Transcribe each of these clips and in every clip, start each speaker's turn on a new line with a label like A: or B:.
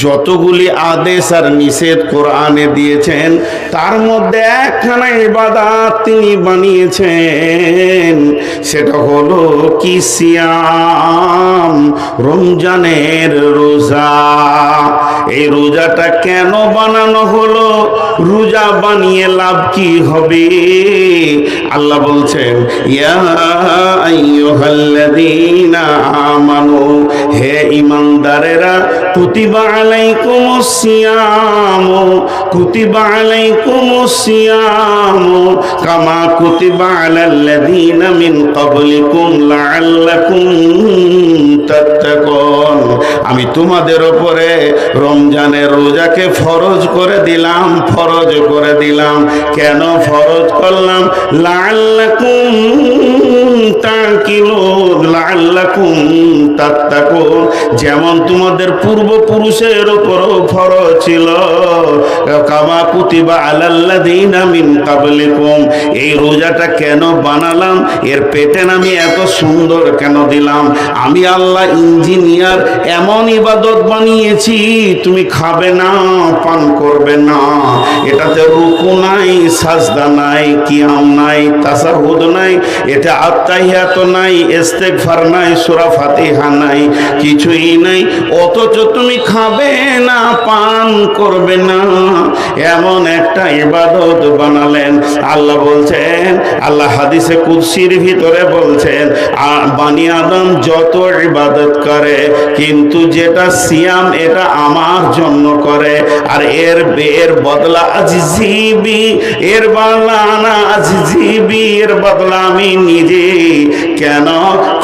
A: যতগুলি আদেশ আর নিষেধ কোরআনে দিয়েছেন তার মধ্যে একখানা ইবাদত তিনি বানিয়েছেন, সেটা হলো কি সিয়াম, রমজানের রোজা। এই রোজাটা কেন বানানো হলো? রোজা বানিয়ে লাভ কি হবে? আল্লাহ বলছেন ইয়া আইয়ুহাল্লাযীনা আমানু, হে ঈমানদারেরা, কুতিবা আলাইকুমুস সিয়াম, কুতিবা আলাইকুমুস সিয়াম কামা কুতিবা আলাল্লাযীনা মিন ক্বাবলিকুম লাআল্লাকুম তাত্তাকুন। আমি তোমাদের উপরে রমজানের রোজাকে ফরজ করে দিলাম, ফরজ করে দিলাম। কেন ফরজ করলাম? লাআল্লাকুম তাকিলুন, লাআল্লাকুম তাত্তাকুন। যেমন তোমাদের পূর্বপুরুষের উপরও ফরজ ছিল, কামা কুতিবা আলাল্লাযীনা মিন ক্বাবলিকুম। এই রোজাটা কেন বানালাম? এর পেটেন আমি এত সুন্দর কেন দিলাম? আমি আল্লাহ ইঞ্জিনিয়ার, এমন ইবাদত বানিয়েছি, তুমি খাবে না, পান করবে না, এটাতে রুকু নাই, সাজদা নাই, কিয়াম নাই, তাশাহুদ নাই, এটা আত্তাহিয়াত নাই, ইস্তেগফার নাই, সূরা ফাতিহা নাই, কিছুই নাই, অথচ তুমি খাবে না, পান করবে না, এমন একটা ইবাদত বানালেন। আল্লাহ বলছেন, আল্লাহ হাদিসে কুদসির ভিতরে বলছেন, বানি আদম যত ইবাদত করে, কিন্তু যেটা সিয়াম এটা আমার জন্য করে, আর এর বদলা আজিবি, এর বদলা না আজিবি, এর বদলা আমি নিজে। কেন?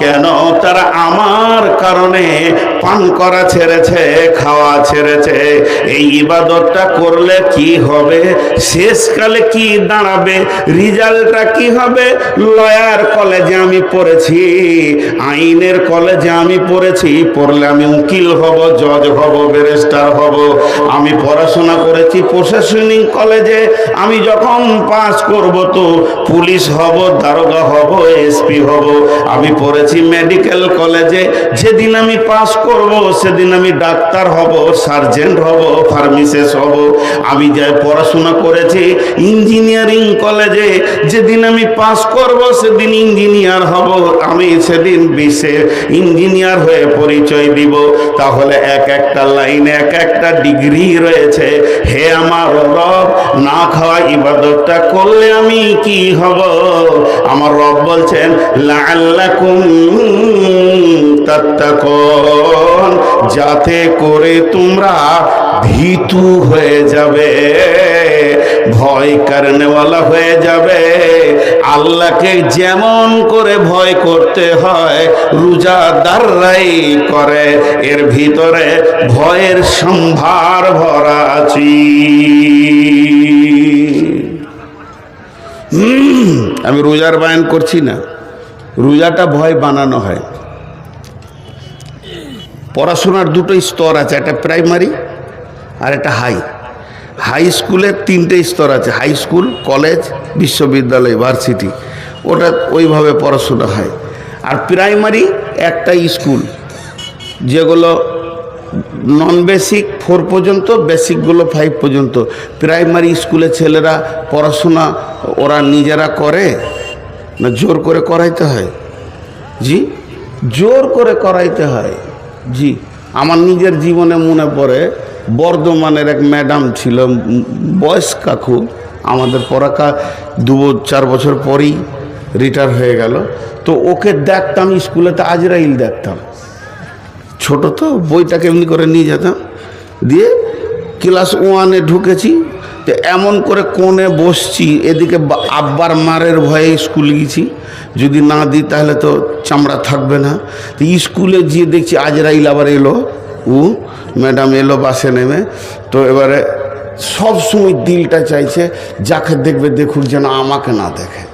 A: কেন? তারা আমার কারণে পান করা ছেড়েছে, খাওয়া ছেড়েছে। এই ইবাদতটা করলে কি হবে? শেষকালে কি দাঁড়াবে? রিজাল্টটা কি হবে? লয়ার কলেজে আমি পড়েছি, আইনের কলেজে আমি পড়েছি, পড়লে আমি উকিল হব, জজ হব, ব্যারিস্টার হব। আমি পড়াশোনা করেছি প্রশাসনিক কলেজে, আমি যখন পাস করব তো পুলিশ হব, দারোগা হব, এসপি হব। আমি পড়েছি মেডিকেল কলেজে, যেদিন আমি পাস করব সেদিন আমি ডাক্তার হব, সার্জেন্ট হব, ফার্মাসিস্ট হব। আমি যাই পড়াশোনা করেছি ইঞ্জিনিয়ারিং কলেজে, যেদিন আমি পাস করব সেদিন ইঞ্জিনিয়ার হব, আমি সেদিন বিশ্বে ইঞ্জিনিয়ার হয়ে পরিচয় দিব। তাহলে এক একটা লাইনে এক একটা ডিগ্রি রয়েছে। হে আমার রব, না খাওয়া ইবাদতটা করলে আমি কি হব? আমার রব বলছেন লাআল্লাকুম তাত্তাকুন, যাতে করে তোমরা ভীতু হয়ে যাবে, ভয় করনেওয়ালা হয়ে যাবে। আল্লাহকে যেমন করে ভয় করতে হয় রোজাদাররাই করে, এর ভিতরে ভয়ের সম্ভার ভরা আছে। আমি রোজার বায়ান করছি না, রোজাটা ভয় বানানো হয়। পড়াশোনার দুটো স্তর আছে, একটা প্রাইমারি আর একটা হাই। হাই স্কুলের তিনটে স্তর আছে, হাই স্কুল, কলেজ, বিশ্ববিদ্যালয়, ভার্সিটি, ওটা ওইভাবে পড়াশোনা হয়। আর প্রাইমারি একটা স্কুল, যেগুলো নন বেসিক 4 পর্যন্ত, বেসিকগুলো 5 পর্যন্ত। প্রাইমারি স্কুলে ছেলেরা পড়াশোনা ওরা নিজেরা করে না জোর করে করাইতে হয়? জি, জোর করে করাইতে হয়। জি, আমার নিজের জীবনে মনে পড়ে, বর্ধমানের এক ম্যাডাম ছিল, বয়স কাকু, আমাদের পড়াকা 2-4 বছর পরেই রিটায়ার হয়ে গেল। তো ওকে দেখতাম স্কুলেতে, আজরাইল দেখতাম, ছোট তো, বইটাকে এমনি করে নিয়ে যেতাম, দিয়ে ক্লাস 1-এ ঢুকেছি, তো এমন করে কোণে বসছি, এদিকে আব্বার মারের ভয়ে স্কুল গেছি, যদি না দিই তাহলে তো চামড়া থাকবে না। তো স্কুলে গিয়ে দেখছি আজরাইল আবার এলো, ম্যাডাম এলো বাসে নেমে। তো এবারে সব সময় দিলটা চাইছে যাকে দেখবে দেখুক যেন আমাকে না দেখে।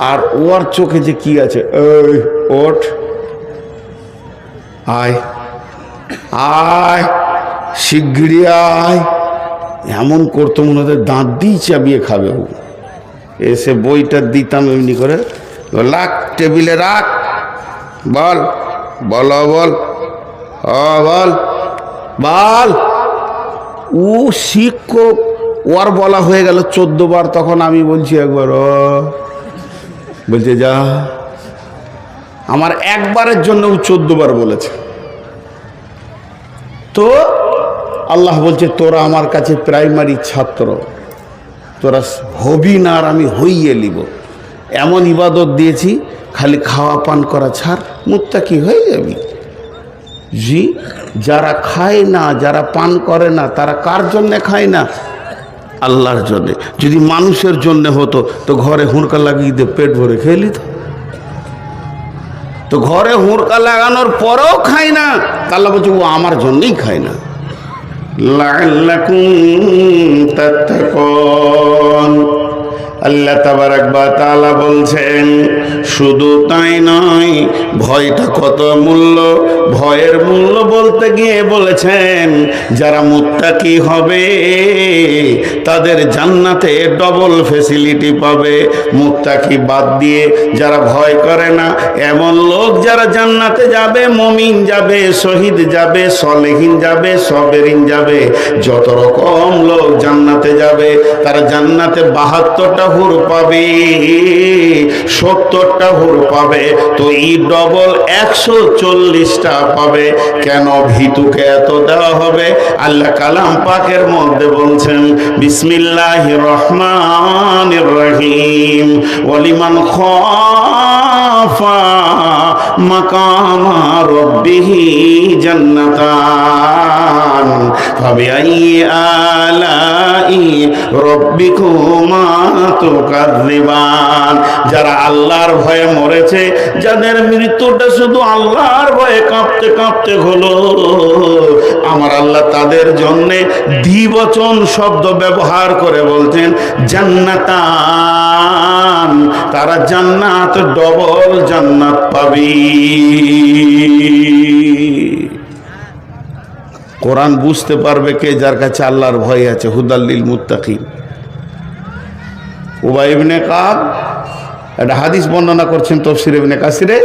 A: আর ওর চোখে যে কি আছে, এই ওঠ, আয় আয়, শিগগিরি আয়, এমন করতো মনে হতো দাঁত দিয়ে চাবিয়ে খাবে। ও এসে বইটা দিতাম এমনি করে, রাখ টেবিলে রাখ, বল বল বল, বল, বল। ও শিক্ষক, ওর বলা হয়ে গেল 14 বার, তখন আমি বলছি একবার, ও বলছে যা। আমার একবারের জন্য ও 14 বার বলেছে। তো আল্লাহ বলছে তোরা আমার কাছে প্রাইমারি ছাত্র, তোরা হবি না আর আমি হইয়ে নিব। এমন ইবাদত দিয়েছি, খালি খাওয়া পান করা ছাড়, মুত্তাকি হয়ে যাবি। জি, যারা খায় না, যারা পান করে না, তারা কার জন্যে খায় না? আল্লাহর জন্যে। যদি মানুষের জন্য হতো তো ঘরে হুড়কা লাগিয়ে দিয়ে পেট ভরে খেয়ে নিত। তো ঘরে হুড়কা লাগানোর পরেও খায় না, আল্লাহ বলছে ও আমার জন্যই খায় না। লাআল্লাকুম তাত্তাকুন। আল্লাহ তাবারাক ওয়া তাআলা বলছেন শুধু তাই নয়, ভয়টা কত মূল্য। ভয়ের মূল্য বলতে গিয়ে বলেছেন যারা মুত্তাকি হবে তাদের জান্নাতে ডবল ফ্যাসিলিটি পাবে। মুত্তাকি বাদ দিয়ে যারা ভয় করে না, এমন লোক যারা জান্নাতে যাবে, মুমিন যাবে, শহীদ যাবে, সলেহিন যাবে, সবেরিন যাবে, যত রকম লোক জান্নাতে যাবে, তারা জান্নাতে 72টা হুর পাবে, 70টা হুর পাবে। তো এই ডবল 140টা পাবে। কেন ভিতুকে এত দেওয়া হবে? আল্লাহ কালাম পাকের মধ্যে বলছেন বিসমিল্লাহির রহমানির রহিম, ওয়ালিমান খাফা মাকামা রাব্বিহি জান্নাতান ফাবিআইয়ি আলাই রাব্বিকুমা তুকাযযিবান। যারা আল্লাহর ভয়ে মরেছে, যাদের মৃত্যুটা শুধু আল্লাহর ভয়ে কাঁপতে কাঁপতে হলো, আমার আল্লাহ তাদের জন্য দ্বিবচন শব্দ ব্যবহার করে বলছেন জান্নাতান। তারা জান্নাত, ডবল জান্নাত পাবে। কোরআন বুঝতে পারবে কে? যার কাছে আল্লাহর ভয় আছে। হুদাল্লিল মুত্তাকিন। উবাই ইবনে কাব একটা হাদিস বর্ণনা করছেন তাফসীর ইবনে কাসিরে,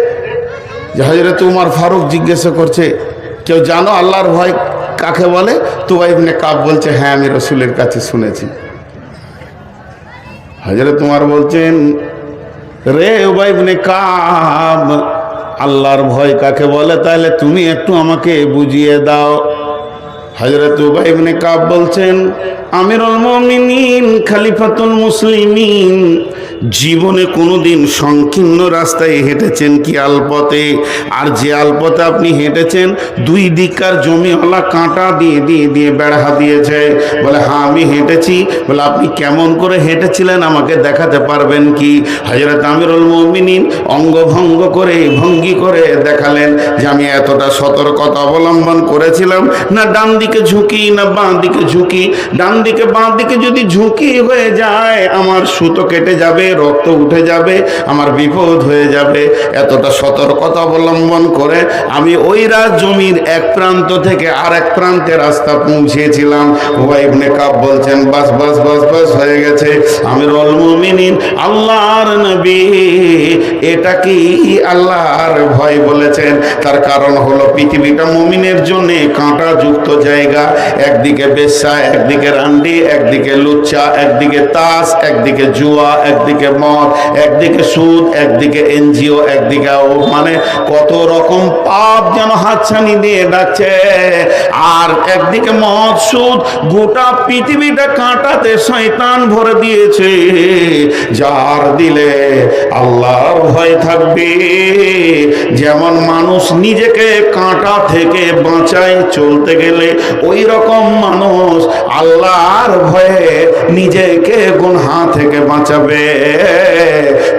A: যে হযরত উমর ফারুক জিজ্ঞাসা করছে কেউ জানো আল্লাহর ভয় কাকে বলে? তো উবাই ইবনে কাব বলছে হ্যাঁ, আমি রাসূলের কাছে শুনেছি। হযরত উমর বলছেন রে উবাই ইবনে কাব, আল্লাহর ভয় কাকে বলে তাহলে তুমি একটু আমাকে বুঝিয়ে দাও। হযরত উবাই ইবনে কাব বলছেন আমিরুল মুমিনিন, খলিফাতুল মুসলিমিন, জীবনে কোনোদিন সংকীর্ণ রাস্তায় হেঁটেছেন কি আলপথে? আর যে আলপথে আপনি হেঁটেছেন দুই দিককার জমিওয়ালা কাঁটা দিয়ে দিয়ে দিয়ে বেড়া দিয়েছে। বলে হ্যাঁ আমি হেঁটেছি। বলে আপনি কেমন করে হেঁটেছিলেন আমাকে দেখাতে পারবেন কি? হযরত আমিরুল মুমিনিন অঙ্গভঙ্গ করে ভঙ্গি করে দেখালেন যে আমি এতটা সতর্কতা অবলম্বন করেছিলাম না, ডান দিকে ঝুঁকি না বাঁ দিকে ঝুঁকি। ডান দিকে বাঁ দিকে যদি ঝুঁকি হয়ে যায় আমার সুতো কেটে যাবে, রক্ত উঠে যাবে, আমার বিপদ হয়ে যাবে। এতটা সতর্কতা অবলম্বন করে আমি ওই জমির এক প্রান্ত থেকে আর এক প্রান্তে রাস্তা পৌঁছেছিলাম। উবাই ইবনে কাব বলছেন বাস বাস বাস বাস হয়ে গেছে। আমিরুল মুমিনিন আল্লাহর নবী এটা কি আল্লাহর ভয় বলেছেন? তার কারণ হলো পৃথিবীটা মুমিনের জন্য কাঁটা যুক্ত জায়গা। একদিকে বেশ্যা, একদিকে রান্ডি, একদিকে লুচ্চা, একদিকে তাস, একদিকে জুয়া, একদিকে মদ, একদিকে সুদ, একদিকে এনজিও, একদিকে মানে কত রকম পাপ যেন হাতছানি দিয়ে ডাকছে। আর একদিকে মদ, সুদ, গোটা পৃথিবীটা কাঁটাতে শয়তান ভরে দিয়েছে। যার দিলে আল্লাহর ভয় থাকবে, যেমন মানুষ নিজেকে কাঁটা থেকে বাঁচায় চলতে গেলে, ওই রকম মানুষ আল্লাহর ভয়ে নিজেকে গুনাহ থেকে বাঁচাবে।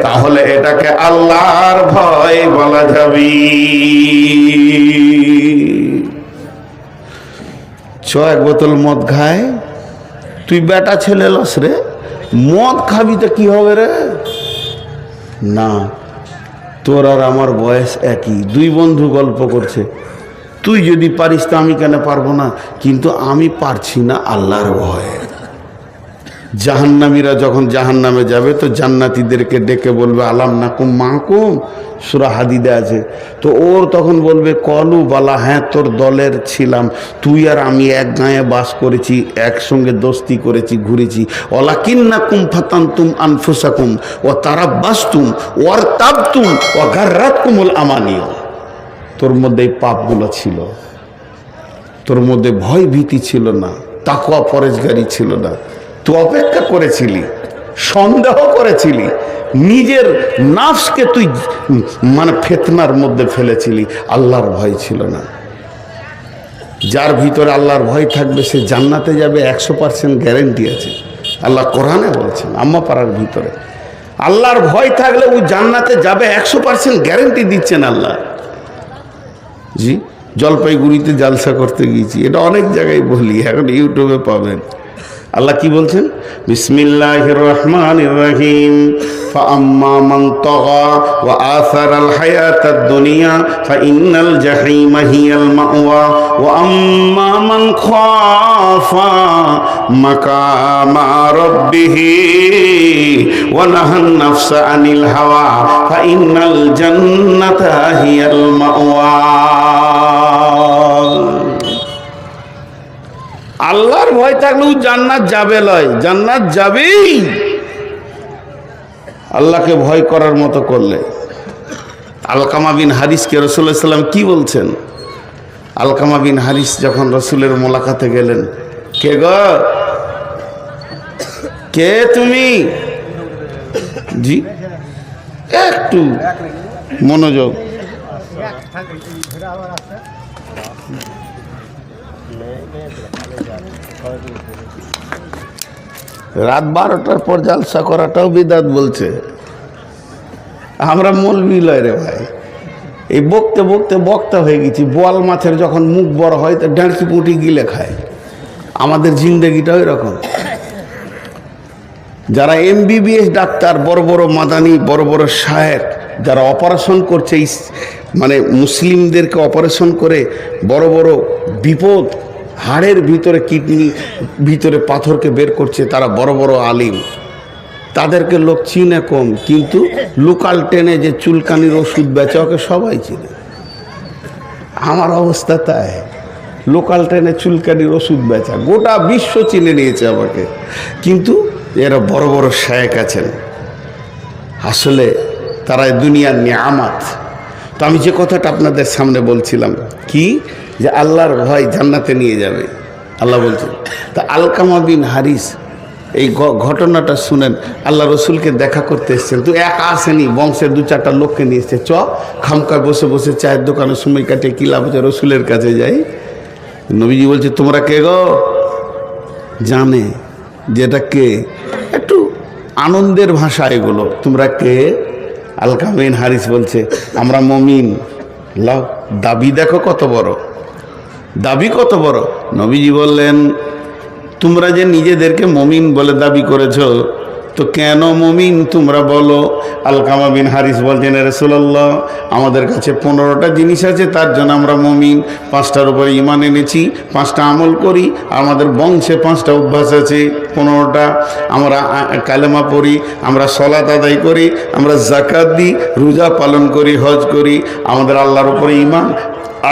A: তাহলে এটাকে আল্লাহর ভয় বলা যাবে। এক বোতল মদ খায়, তুই বেটা ছেলে লস রে, মদ খাবি তো কি হবে রে? না, তোর আর আমার বয়স একই, দুই বন্ধু গল্প করছে, তুই যদি পারিস তো আমি কেন পারবো না? কিন্তু আমি পারছি না আল্লাহর ভয়ে। জাহান্নামীরা যখন জাহান্নামে যাবে তো জান্নাতীদেরকে ডেকে বলবে আলাম নাকুম মাকুম, সূরা হাদিদে আছে। তো ওর তখন বলবে কলু বালা, হ্যাঁ তোর দলের ছিলাম, তুই আর আমি এক গাঁয়ে বাস করেছি, একসঙ্গে দোস্তি করেছি, ঘুরেছি। ওয়ালাকিন্নাকুম ফাতানতুম আনফুসাকুম ওয়া তারাব্বাসতুম ওয়ারতাবতুম ওয়া গাররাতকুমুল আমানিয়া। তোর মধ্যে এই পাপগুলো ছিল, তোর মধ্যে ভয় ভীতি ছিল না, তাকওয়া পরেজগারি ছিল না, তুই অপেক্ষা করেছিলি, সন্দেহ করেছিলি, নিজের নাফসকে তুই মানে ফিতনার মধ্যে ফেলেছিলি, আল্লাহর ভয় ছিল না। যার ভিতরে আল্লাহর ভয় থাকবে সে জান্নাতে যাবে, 100% গ্যারেন্টি আছে। আল্লাহ কোরআনে বলছেন আম্মা পাড়ার ভিতরে আল্লাহর ভয় থাকলে ওই জান্নাতে যাবে, 100% গ্যারেন্টি দিচ্ছেন আল্লাহ। জি, জলপাইগুড়িতে জালসা করতে গিয়েছি, এটা অনেক জায়গায় বলি, এখন ইউটিউবে পাবেন। আল্লাহ কি বলছেন? বিসমিল্লাহির রহমানির রহিম। ফাআম্মা মান তাগা ওয়া আসারাল হায়াতাদ দুনিয়া ফাইন্নাল জাহিমা হিয়াল মাওয়া ওয়া আম্মা মান খাফা মাকামা রাব্বিহি ওয়া নাহান নাফসা আনিল হাওয়া ফাইন্নাল জান্নাতা হিয়াল মাওয়া। আল্লাহর ভয় থাকলেও জান্নাত যাবে লয়, জান্নাত যাবেই আল্লাহকে ভয় করার মতো করলে। আলকামা বিন হারিসকে রাসূলুল্লাহ সাল্লাল্লাহু আলাইহি ওয়াসাল্লাম কি বলছেন? আলকামা বিন হারিস যখন রাসূলের মোলাকাতে গেলেন, কে গো, কে তুমি? জি, একটু মনোযোগ। রাত 12টার পর জালসা করাটাও বিদাত বলছে। আমরা মৌলবি লয় রে ভাই, এই বকতে বকতে বক্তা হয়ে গেছি। বোয়াল মাছের যখন মুখ বড় হয় তো ডাঁড়কি পুটি গিলে খায়। আমাদের জিন্দেগিটাও এরকম। যারা MBBS ডাক্তার, বড় বড় মাদানি, বড় বড় শায়ের, যারা অপারেশন করছে, মানে মুসলিমদেরকে অপারেশন করে বড় বড় বিপদ, হাড়ের ভিতরে কিডনি ভিতরে পাথরকে বের করছে, তারা বড় বড় আলিম। তাদেরকে লোক চিনে কম, কিন্তু লোকাল ট্রেনে যে চুলকানির ওষুধ বেচে ওকে সবাই চিনে। আমার অবস্থা তাই, লোকাল ট্রেনে চুলকানির ওষুধ বেচা গোটা বিশ্ব চিনে নিয়েছে আমাকে, কিন্তু এরা বড় বড় শায়েখ আছেন, আসলে তারা দুনিয়ার নিয়ামত। তো আমি যে কথাটা আপনাদের সামনে বলছিলাম কি, যে আল্লাহর ভয় জান্নাতে নিয়ে যাবে, আল্লাহ বলছেন। তা আলকামা বিন হারিস এই ঘটনাটা শুনেন, আল্লাহ রসুলকে দেখা করতে এসছেন। তো একা আসেনি, বংশের 2-4টা লোককে নিয়ে এসছে। খামকায় বসে বসে চায়ের দোকানে সময় কাটে, কি লাভ হচ্ছে, রসুলের কাছে যাই। নবীজি বলছে তোমরা কে গো? জানে যেটা কে, একটু আনন্দের ভাষা এগুলো, তোমরা কে? আলকামা বিন হারিস বলছে আমরা মুমিন। লাও, দাবি দেখো কত বড়, দাবি কত বড়। নবীজি বললেন তোমরা যে নিজেদেরকে মুমিন বলে দাবি করেছো, তো কেন মুমিন তোমরা বলো? আলকামা বিন হারিস বলছেন রাসূলুল্লাহ, আমাদের কাছে 15টা জিনিস আছে, তার জন্য আমরা মুমিন। 5টার উপরে ঈমান এনেছি, 5টা আমল করি, আমাদের বংশে 5টা অভ্যাস আছে, 15টা। আমরা কালেমা পড়ি, আমরা সালাত আদায় করি, আমরা যাকাত দিই, রোজা পালন করি, হজ করি। আমাদের আল্লাহর উপরে ঈমান,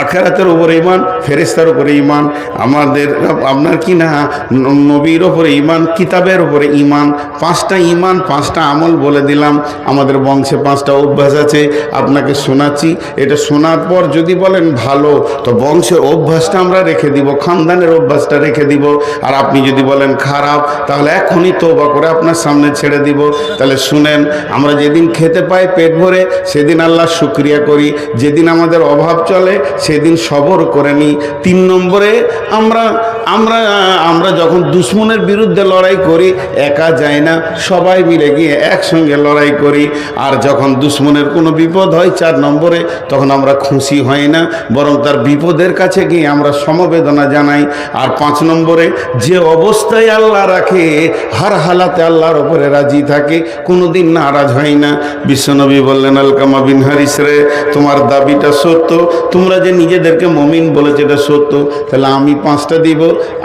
A: আখিরাতের উপরে ঈমান, ফেরেশতার উপরে ঈমান, আমাদের আপনার কি না নবীর উপরে ঈমান, কিতাবের উপরে ঈমান। 5টা ঈমান, 5টা আমল বলে দিলাম। আমাদের বংশে 5টা অভ্যাস আছে, আপনাকে শোনাচ্ছি। এটা শোনার পর যদি বলেন ভালো, তো বংশের অভ্যাসটা আমরা রেখে দিব, খানদানের অভ্যাসটা রেখে দিব। আর আপনি যদি বলেন খারাপ, তাহলে এখনই তওবা করে আপনার সামনে ছেড়ে দিব। তাহলে শুনেন, আমরা যেদিন খেতে পাই পেট ভরে, সেদিন আল্লাহর শুকরিয়া করি। যেদিন আমাদের অভাব চলে, সেদিন সবর করে নিই। 3 নম্বরে, আমরা যখন দুশ্মনের বিরুদ্ধে লড়াই করি, একা যাই না, সবাই মিলে গিয়ে একসঙ্গে লড়াই করি। আর যখন দুশ্মনের কোনো বিপদ হয় 4 নম্বরে, তখন আমরা খুশি হই না, বরং তার বিপদের কাছে গিয়ে আমরা সমবেদনা জানাই। আর 5 নম্বরে, যে অবস্থায় আল্লাহ রাখে, হার হালাতে আল্লাহর ওপরে রাজি থাকে, কোনোদিন নারাজ হয় না। বিশ্বনবী বললেন আলকামা বিন হারিস রে, তোমার দাবিটা সত্য, তোমরা যে নিজেদেরকে মুমিন বলেছে এটা সত্য, তাহলে আমি 5টা দিব,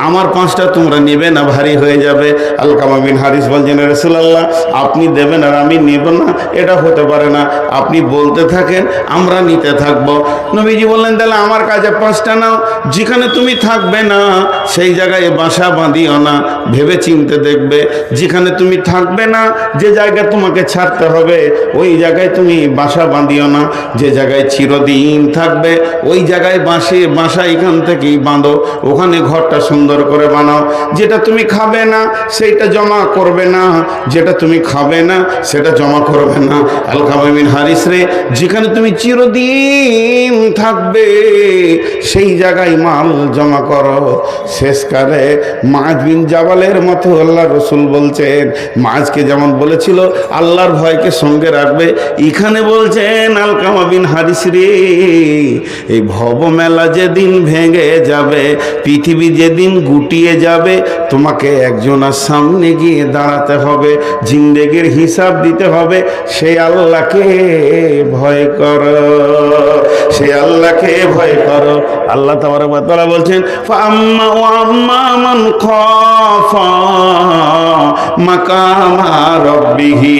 A: আমার 5টা তোমরা নেবে না, ভারী হয়ে যাবে। আলকামা বিন হারিস বলছেন, রাসূলুল্লাহ আপনি দেবেন আর আমি নেব না, এটা হতে পারে না, আপনি বলতে থাকেন আমরা নিতে থাকবো। নবীজি বললেন, তাহলে আমার কাছে 5টা নাও, যেখানে তুমি থাকবে না সেই জায়গায় বাসা বাঁধিও না, ভেবে চিনতে দেখবে। যেখানে তুমি থাকবে না, যে জায়গায় তোমাকে ছাড়তে হবে ওই জায়গায় তুমি বাসা বাঁধিও না, যে জায়গায় চিরদিন থাকবে ওই জায়গায় বাসা এখান থেকেই বাঁধো, ওখানে ঘরটা সুন্দর করে বানাও। যেটা তুমি খাবে না সেইটা জমা করবে না, যেটা তুমি খাবে না সেটা জমা করবে না। আলকামা বিন হারিস রে, যেখানে তুমি চিরদিন থাকবে সেই জায়গায় মাল জমা করো। শেষকালে মাআজ বিন জাবালের মতো আল্লাহ রসুল বলছেন, মাআজকে যেমন বলেছিল আল্লাহর ভয়কে সঙ্গে রাখবে, এখানে বলছেন আলকামা বিন হারিস রে, এই ভব মেলা যেদিন ভেঙে যাবে, পৃথিবী যেদিন গুটিয়ে যাবে, তোমাকে একজনের সামনে গিয়ে দাঁড়াতে হবে, জিন্দেগির হিসাব দিতে হবে। সে আল্লাহকে ভয় করো, সে আল্লাহকে ভয় করো। আল্লাহ তাবারক ওয়া তাআলা বলছেন, ফাআম্মা ওয়া আম্মা মান খাফা মাকামা রাব্বিহি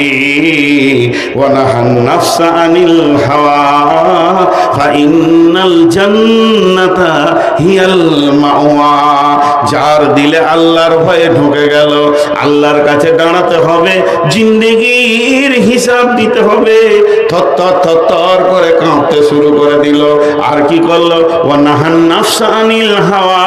A: ওয়া নাহান নাফসা আনিল হাওয়া ফাইন্নাল জান্নাতা হিয়াল মাওয়া। যার দিলে আল্লাহর ভয়ে ঢুকে গেল, আল্লাহর কাছে দাঁড়াতে হবে, জিন্দেগির হিসাব দিতে হবে, থর করে কাঁপতে শুরু করে দিল। আর কি করলো? ওয়া নাহান নাফসা আনিল হাওয়া,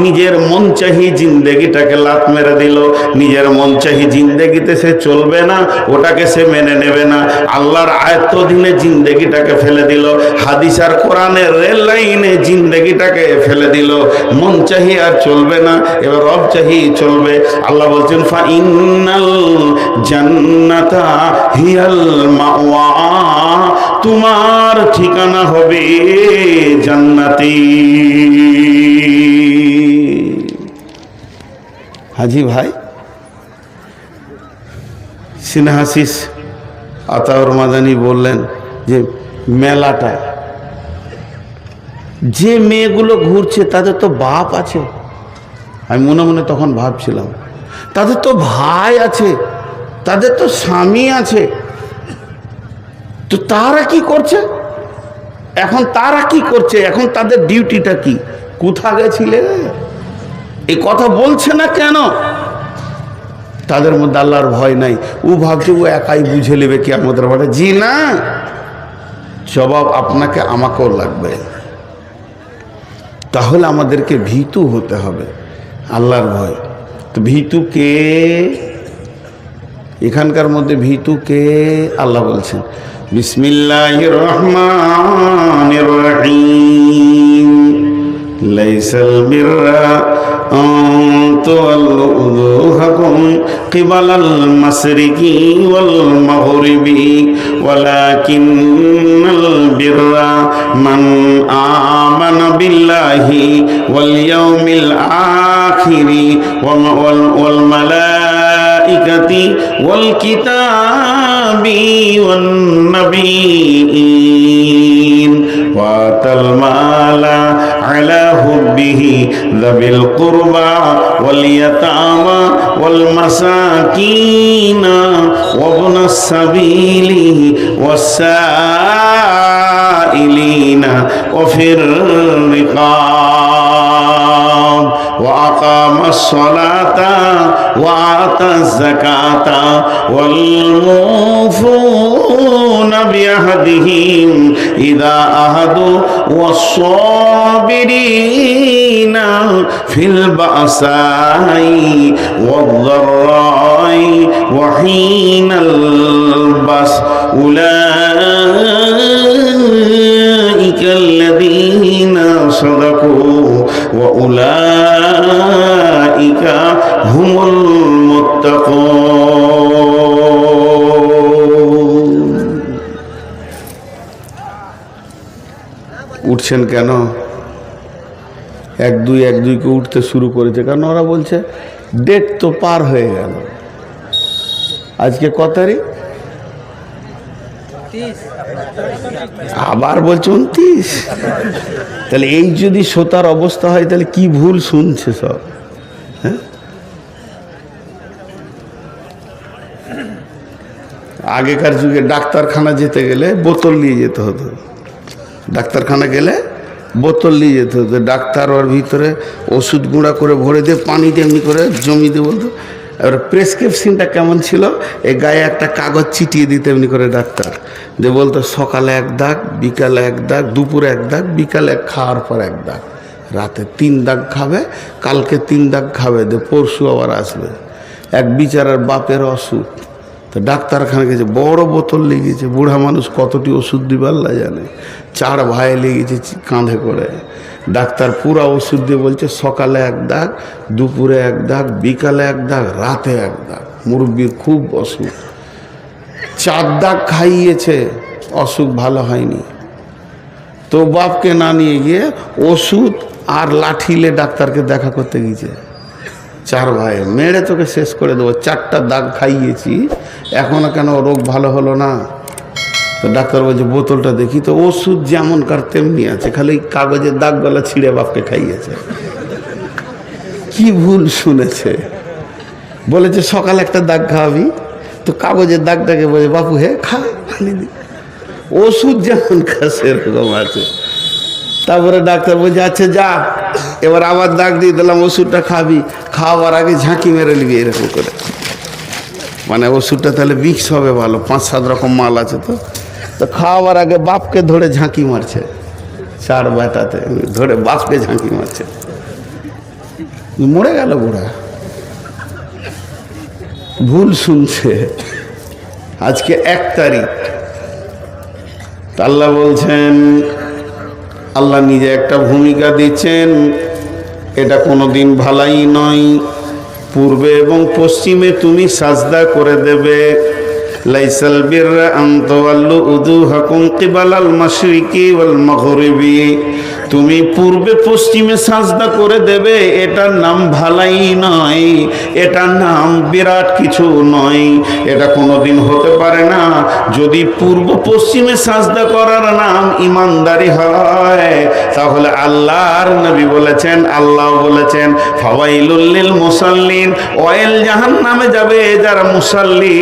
A: নিজের মন চাহি জিন্দেগিটাকে লাত মেরে দিল। নিজের মন চাহি জিন্দেগিতে সে চলবে না, ওটাকে সে মেনে নেবে না, আল্লাহর আয়ত্তাধীনে জিন্দেগিটাকে ফেলে দিল, হাদিস আর কোরআনের রেল লাইনে জিন্দেগিটাকে ফেলে দিল। মন চাহি আর চলবে না, এবার রব চাহি চলবে। আল্লাহ বলছেন, ফাইন্নাল জান্নাতা হিয়াল মাওয়া, তোমার ঠিকানা হবে জান্নাতি। হাজি ভাই সিনহাসিস আতাউর মাদানী বললেন যে মেলাটা, যে মেয়েগুলো ঘুরছে তাদের তো বাপ আছে। আমি মনে মনে তখন ভাবছিলাম, তাদের তো ভাই আছে, তাদের তো স্বামী আছে, তো তারা কি করছে এখন? তারা কি করছে এখন? তাদের ডিউটিটা কি? কোথা গেছিলে? এই কথা বলছে না কেন? তাদের মধ্যে আল্লাহর ভয় নাই। ও ভাবছে ও একাই বুঝে নেবে কি আমাদের বাড়ি। জি না, জবাব আপনাকে আমাকেও লাগবে। তাহলে আমাদেরকে ভীতু হতে হবে, আল্লাহর ভয়। তো ভীতু কে? এখানকার মধ্যে ভীতু কে? আল্লাহ বলছেন, বিসমিল্লাহির রহমানির রহিম, লাইসাল বিররা আন তুওয়াল্লু উজুহাকুম কিবালাল মাশরিকি ওয়াল মাগরিবি ওয়ালাকিন্নাল বিররা মান আমানা বিল্লাহি ওয়াল ইয়াউমিল আখিরি ওয়াল মালাইকাতি ওয়াল কিতাবি ওয়ান নাবিয়্যিন ওয়া আতাল মালা আলা হুব্বিহি যাবিল কুরবা ওয়াল ইয়াতামা ওয়াল মাসাকিন ওয়া ইবনাস সাবিলি ওয়াস সাইলিনা ওয়া ফির রিকাব ওয়া আকামাস সালাতা ওয়া আতাজ যাকাতা ওয়াল মুফুনা বিআহদিহিম ইযা আহাদু ওয়াস সাবিরিনা ফিল বাসাই ওয়াদ দাররাই ওয়া হিনাল বাস উলাইকাল্লাযীনা সাদাকু ওয়া উলাইকা হুমুল মুত্তাকুন। উঠছেন কেন? এক দুইকে উঠতে শুরু করেছে, কারণ ওরা বলছে ডেট তো পার হয়ে গেল। আজকে কত তারিখ? আবার বলছে 29। তাহলে এই যদি শ্রোতার অবস্থা হয় তাহলে কি ভুল শুনছে সব। হ্যাঁ, আগেকার যুগে ডাক্তারখানা যেতে গেলে বোতল নিয়ে যেতে হতো। ডাক্তারখানা গেলে বোতল নিয়ে যেতে হতো। ডাক্তার ওর ভিতরে ওষুধ গুঁড়া করে ভরে দিয়ে পানিতে এমনি করে জমি দিয়ে বলতো। এবার প্রেসক্রিপশনটা কেমন ছিল, এ গায়ে একটা কাগজ চিটিয়ে দিতে এমনি করে ডাক্তার, যে বলতো সকালে 1 দাগ, বিকালে 1 দাগ, দুপুরে 1 দাগ, বিকালে খাওয়ার পর 1 দাগ, রাতে 3 দাগ খাবে, কালকে 3 দাগ খাবে, দিয়ে পরশু আবার আসবে। এক বিচারার বাপের অসুখ, তো ডাক্তারখানা গেছে, বড় বোতল লেগেছে, বুড়া মানুষ কতটি ওষুধ দিবে আল্লাহ জানে। 4 ভাই লেগেছে কাঁধে করে। ডাক্তার পুরা ওষুধ দিয়ে বলছে সকালে 1 দাগ, দুপুরে 1 দাগ, বিকালে 1 দাগ, রাতে 1 দাগ। মুরব্বির খুব অসুখ, 4 দাগ খাইয়েছে, অসুখ ভালো হয়নি। তো বাপকে না নিয়ে গিয়ে ওষুধ আর লাঠিলে ডাক্তারকে দেখা করতে গিয়েছে। 4 ভাই, মেরে তোকে শেষ করে দেবো, 4টা দাগ খাইয়েছি, এখনো কেন রোগ ভালো হলো না? তো ডাক্তার বলছে বোতলটা দেখি, তো ওষুধ যেমনকার তেমনি আছে, খালি কাগজের দাগগুলা ছিঁড়ে বাপকে খাইয়েছে। কি ভুল শুনেছে। বলেছে সকালে 1টা দাগ খাওয়াবি, তো কাগজের দাগটাকে বলে বাপু হে খা, ওষুধ যেমনকার সেরকম আছে। তারপরে ডাক্তার বলছে আচ্ছা যা, এবার আবার দাগ দিয়ে দিলাম, ওষুধটা খাবি, খাওয়ার আগে ঝাঁকি মেরে নিবি এরকম করে। মানে ওষুধটা তাহলে বিক্স হবে ভালো, 5-7 রকম মাল আছে। তো খাওয়ার আগে বাপকে ধরে ঝাঁকি মারছে, 4 বেটাতে ধরে বাপকে ঝাঁকি মারছে, মরে গেল বুড়া। ভুল শুনছে। আজকে 1 তারিখ, আল্লাহ বলছেন, আল্লাহ নিজে একটা ভূমিকা দিচ্ছেন, এটা কোনোদিন ভালাই নয়। পূর্বে এবং পশ্চিমে তুমি সাজদা করে দেবে। লাইসাল বিররা আন তাওয়াল্লু উজুহাকুম কিবালাল মাশরিকি ওয়াল মাগরিবি। তুমি পূর্বে পশ্চিমে সাজদা করে দেবে, এটার নাম ভালাই নয়, এটার নাম বিরাট কিছু নয়। এটা কোনোদিন হতে পারে না। যদি পূর্ব পশ্চিমে সাজদা করার নাম ইমানদারি হয়, তাহলে আল্লাহর নবী বলেছেন, আল্লাহ বলেছেন ফাওয়াইলুল লিল মুসাল্লিন, ওয়াইল জাহান্নামে যাবে যারা মুসাল্লি,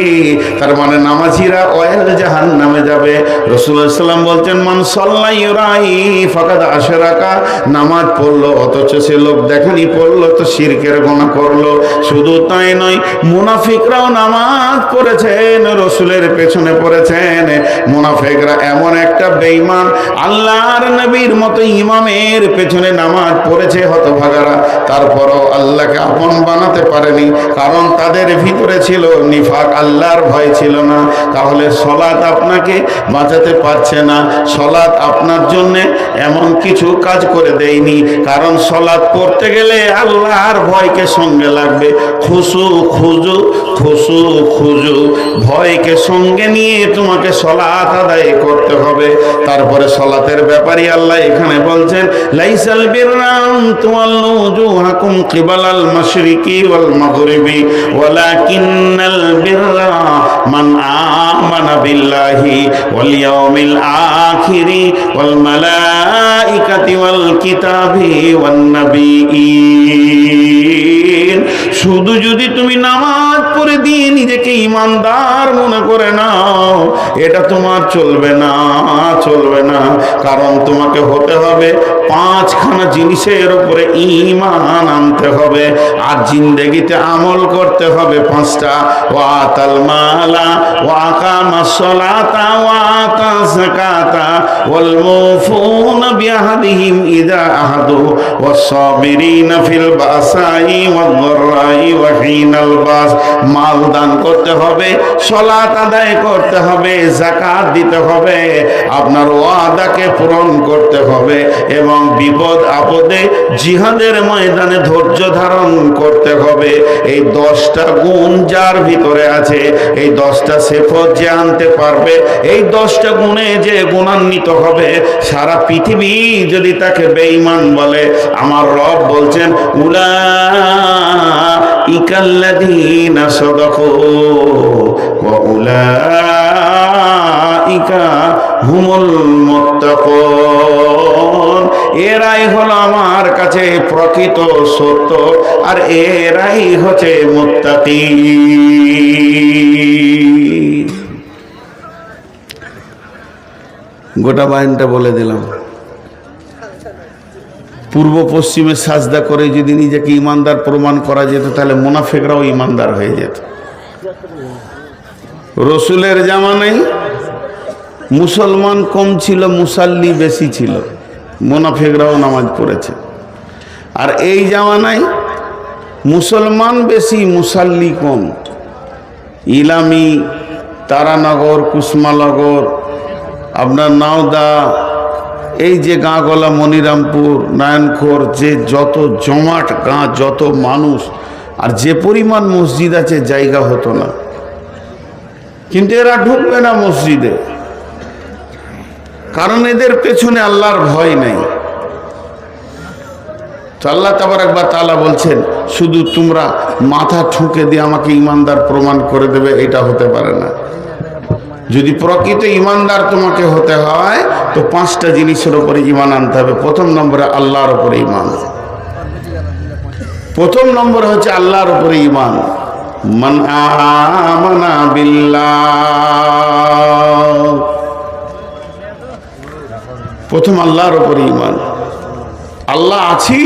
A: তার মানে নামাজিরা ওয়াইল জাহান্নামে যাবে। রাসূলুল্লাহ সাল্লাল্লাহু আলাইহি ওয়াসাল্লাম বলছেন মান সাল্লা ইউরাই ফাকাদ আশরাকা, নামাজ পড়লো অথচ সে লোক দেখানি পড়লো, তো শিরকের গুনাহ করলো। শুধু তাই নয়, মুনাফিকরাও নামাজ পড়েছেন, রাসূলের পেছনে পড়েছেন। মুনাফিকরা এমন একটা বেঈমান, আল্লাহর নবীর মতো ইমামের পেছনে নামাজ পড়েছে হতভাগারা, তারপরও আল্লাহকে আপন বানাতে পারেনি, কারণ তাদের ভিতরে ছিল নিফাক, আল্লাহর ভয় ছিল না। তাহলে সালাত আপনাকে বাঁচাতে পারছে না। সালাত আপনার জন্য এমন কিছু কাজ করে দেয়নি, কারণ সালাত পড়তে গেলে আল্লাহর ভয়কে সঙ্গে লাগবে। খুশু খুজু, খুশু খুজু, ভয়কে সঙ্গে নিয়ে তোমাকে সালাত আদায় করতে হবে। তারপরে সালাতের ব্যাপারে আল্লাহ এখানে বলছেন লাইসাল বিররা আন তুওয়াল্লু উজুহাকুম কিবালাল মাশরিকি ওয়াল মাগরিবি ওয়ালাকিন্নাল বিররা মান আমানা বিল্লাহি ওয়াল ইয়াউমিল আখিরি ওয়াল মালাইকাতি ওয়াল কিতাবি ওয়ান নাবিয়্যিন। শুধু যদি তুমি নামাজ পড়ে দিয়ে নিজেকে ইমানদার মনে করে নাও, এটা তোমার চলবে না, চলবে না। কারণ তোমাকে হতে হবে 5খানা জিনিসের উপরে ঈমান আনতে হবে, আর জিন্দেগিতে আমল করতে হবে 5টা। ওয়াতাল মালা ওয়া আকামাস সালাতা ওয়া আতা যাকাতা ওয়াল মুফুনা বিআহদিহিম ইযা আহাদু ওয়াস সাবিরিনা ফিল বাসাই ওয়াদ দাররাই ওয়া হিনাল বাস। মাল দান করতে হবে, সালাত আদায় করতে হবে, যাকাত দিতে হবে, আপনার ওয়াদাকে পূরণ করতে হবে, এবং বিপদ আপদে জিহাদের ময়দানে ধৈর্য ধারণ করতে হবে। এই 10টা গুণ যার ভিতরে আছে, এই 10টা সিফত যে আনতে পারবে, এই 10টা গুণে যে গুণান্বিত হবে, সারা পৃথিবী যদি তাকে বেঈমান বলে, আমার রব বলছেন উলাইকাল্লাযীনা সাদাকু ওয়া উলাইকা হুমুল মুত্তাকুন, এরাই হলো আমার কাছে প্রকৃত সত্য, আর এরাই হচ্ছে মুত্তাকি। গোটা বায়ানটা বলে দিলাম। পূর্ব পশ্চিমে সাজদা করে যদি নিজেকে ইমানদার প্রমাণ করা যেত, তাহলে মুনাফিকরাও ইমানদার হয়ে যেত। রসুলের জামানায় মুসলমান কম ছিল, মুসাল্লি বেশি ছিল, মুনাফিকরাও নামাজ পড়েছে। আর এই জামানায় মুসলমান বেশি, মুসাল্লি কম। ইলামি, তারানগর, কুসমানগর, আপনার নাওদা, এই যে গাঁগলা, মনিরামপুর, নারায়ণখোর, যে যত জমাট গাঁ, যত মানুষ, আর যে পরিমাণ মসজিদ আছে জায়গা হতো না। কিন্তু এরা ঢুকবে না মসজিদে, কারণ এদের পেছনে আল্লাহর ভয় নেই। তো আল্লাহ তাবারাক ওয়া তাআলা বলছেন, শুধু তোমরা মাথা ঠুকে দিয়ে আমাকে ইমানদার প্রমাণ করে দেবে, এটা হতে পারে না। যদি প্রকৃত ইমানদার তোমাকে হতে হয়, তো 5টা জিনিসের উপরে ইমান আনতে হবে। প্রথম নম্বরে আল্লাহর উপরে ইমান। প্রথম নম্বর হচ্ছে আল্লাহর উপরে ইমান। মান আমানা বিল্লাহ, প্রথম আল্লাহর উপরে ইমান। আল্লাহ আছি,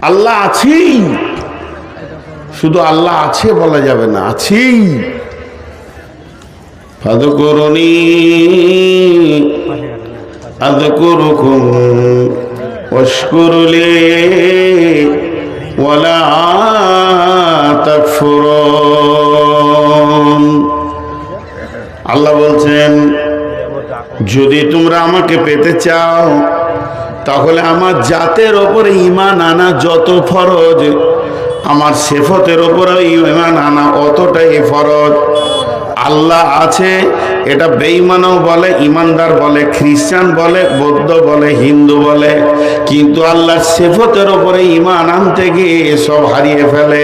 A: আল্লাহ আছি, শুধু আল্লাহ আছে বলা যাবে না, আছি। ফাযকুরুনি আযকুরুকুম ওয়াশকুরুলি ওয়ালা তাকফুরুন। আল্লাহ বলছেন, যদি তোমরা আমাকে পেতে চাও, তাহলে আমার জাতের ওপরে ঈমান আনা যত ফরজ, আমার সিফাতের ওপরে ঈমান আনা অতটাই ফরজ। আল্লাহ আছে, এটা বেঈমানও বলে, ইমানদার বলে, খ্রিস্টান বলে, বৌদ্ধ বলে, হিন্দু বলে, কিন্তু আল্লাহর সিফাতের উপরে ঈমান আনতে গিয়ে সব হারিয়ে ফেলে।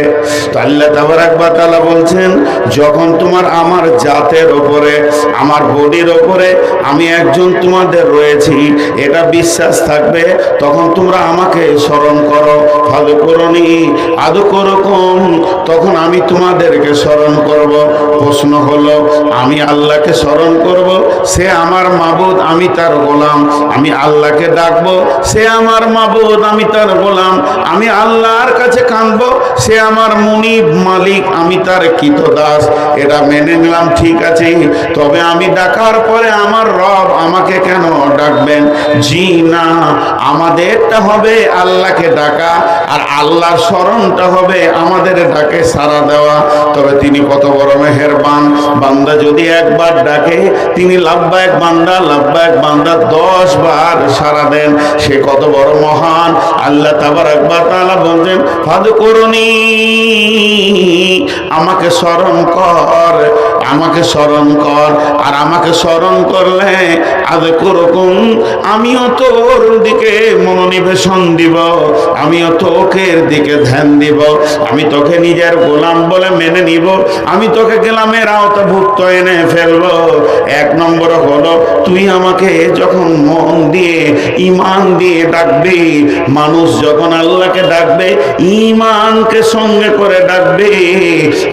A: তো আল্লাহ তাবারাক ওয়া তাআলা বলছেন, যখন তোমার আমার জাতের উপরে, আমার বডির উপরে আমি একজন তোমাদের রয়েছি, এটা বিশ্বাস থাকবে, তখন তোমরা আমাকে স্মরণ করো। ফাযকুরুনি আযকুরুকুম, তখন আমি তোমাদেরকে স্মরণ করব। প্রশ্ন হলো, আমি আল্লাহকে স্মরণ করব, সে আমার মাবুদ, আমি তার গোলাম। আমি আল্লাহকে ডাকবো, সে আমার মাবুদ, আমি তার গোলাম। আমি আল্লাহর কাছে কাঁদবো, সে আমার মুনিব, মালিক, আমি তার কৃতদাস। এটা মেনে নিলাম, ঠিক আছে। তবে আমি ডাকার পরে আমার রব আমাকে কেন ডাকবেন? জি না, আমাদেরটা হবে আল্লাহকে ডাকা, আর আল্লাহর স্মরণটা হবে আমাদের ডাকে সাড়া দেওয়া। তবে তিনি কত বড় মেহেরবান, বান্দা যদি একবার ডাকে, তিনি লাব্বাইক বান্দা, লাব্বাইক বান্দা 10 বার সাড়া দেন, সে কত বড় মহান। আল্লাহ তাবারাক ওয়া তাআলা বলেন, ফাযকুরুনি, আমাকে স্মরণ কর, আমাকে স্মরণ কর। আর আমাকে স্মরণ করলে আযকুরুকুম, আমিও তোর দিকে মনোনিবেশন দিব, আমিও তোকের দিকে ধ্যান দিব, আমি তোকে নিজের গোলাম বলে মেনে নিব, আমি তোকে গোলামের আওতাভুক্ত এনে ফেলবো। 1 নম্বর হলো, তুই আমাকে যখন মন দিয়ে, ঈমান দিয়ে ডাকবি, মানুষ যখন আল্লাহকে ডাকবে, ঈমানকে সঙ্গে করে ডাকবে।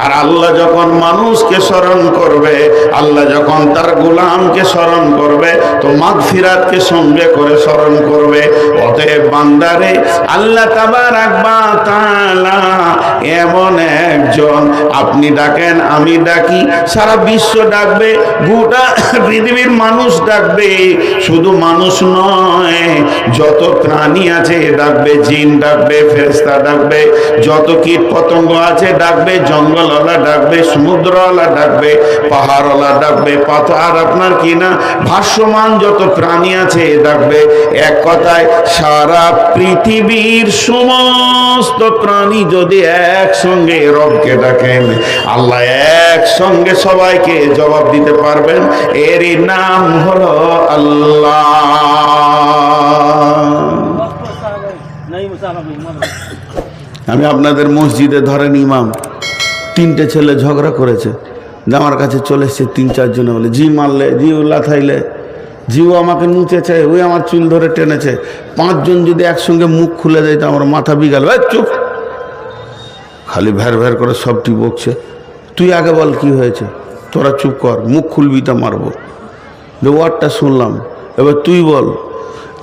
A: আর আল্লাহ যখন মানুষকে স্মরণ করবে, আল্লাহ যখন তার গোলামকে স্মরণ করবে, তো মাগফিরাতকে সঙ্গে করে স্মরণ করবে। অতএব বান্দারে, আল্লাহ তাবারাক ওয়া তাআলা এমন একজন, আপনি ডাকেন, আমি ডাকি, সারা বিশ্ব ডাকবে, গোটা পৃথিবীর মানুষ ডাকবে। শুধু মানুষ নয়, যত প্রাণী আছে ডাকবে, জিন ডাকবে, ফেরেশতা ডাকবে, যত কীট পতঙ্গ আছে ডাকবে, জঙ্গলওয়ালা ডাকবে, সমুদ্রওয়ালা ডাকবে, পাহাড়ওয়ালা ডাকবে, পাথর আপনার কি না ভাসমান যত প্রাণী আছে ডাকবে। এক কথায়, সারা পৃথিবীর সমস্ত প্রাণী যদি একসঙ্গে রবকে ডাকেন, আল্লাহ একসঙ্গে সবাইকে জবাব দিতে পারবেন। এরই নাম হলো আল্লাহ। আমি আপনাদের মসজিদে ধরেন ইমাম, 3টে ছেলে ঝগড়া করেছে, যে আমার কাছে চলে এসছে 3-4 জনে বলে, জি মারলে, জি উল্লা থাইলে, জিও আমাকে নুচেছে, ওই আমার চুল ধরে টেনেছে। 5 জন যদি একসঙ্গে মুখ খুলে দেয় তো আমার মাথা বিগাল। চুপ, খালি ভ্যার ভ্যার করে সবটি বকছে। তুই আগে বল কি হয়েছে, তোরা চুপ কর, মুখ খুলবি তা মারবো। যে ওয়ার্ডটা শুনলাম, এবার তুই বল,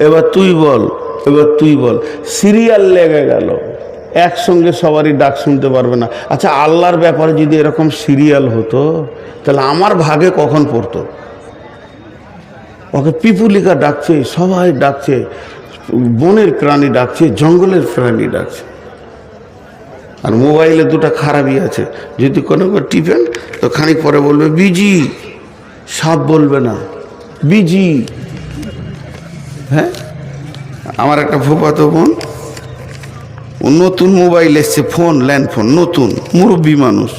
A: এবার তুই বল, এবার তুই বল। সিরিয়াল লেগে গেল, একসঙ্গে সবারই ডাক শুনতে পারবে না। আচ্ছা, আল্লাহর ব্যাপারে যদি এরকম সিরিয়াল হতো তাহলে আমার ভাগে কখন পড়তো? ওকে পিপুলিকা ডাকছে, সবাই ডাকছে, বনের প্রাণী ডাকছে, জঙ্গলের প্রাণী ডাকছে। আর মোবাইলে 2টা খারাপই আছে, যদি কোনো টিপেন তো খানিক পরে বলবে বিজি, সাপ বলবে না, বিজি। হ্যাঁ, আমার একটা ফুফাতো বোন, নতুন মোবাইল এসছে, ফোন, ল্যান্ড ফোন, নতুন, মুরব্বী মানুষ,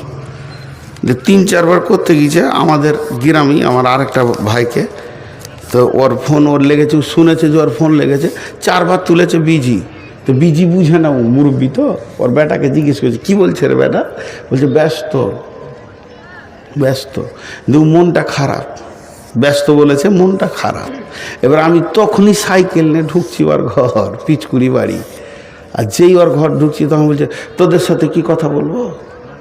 A: যে 3-4 বার করতে গিয়েছে আমাদের গ্রামে আমার আরেকটা ভাইকে। তো ওর ফোন ওর লেগেছে, শুনেছে যে ওর ফোন লেগেছে, 4 বার তুলেছে বিজি। তো বিজি বুঝে না, ও মুরব্বী তো, ওর বেটাকে জিজ্ঞেস করেছে কি বলছে রে বেটা, বলছে ব্যস্ত, ব্যস্ত। কিন্তু মনটা খারাপ, ব্যস্ত বলেছে, মনটা খারাপ। এবার আমি তখনই সাইকেল নিয়ে ঢুকছি ওর ঘর, পিচকুড়ি বাড়ি। আর যেই ওর ঘর ঢুকছি তখন বলছে তোদের সাথে কি কথা বলবো,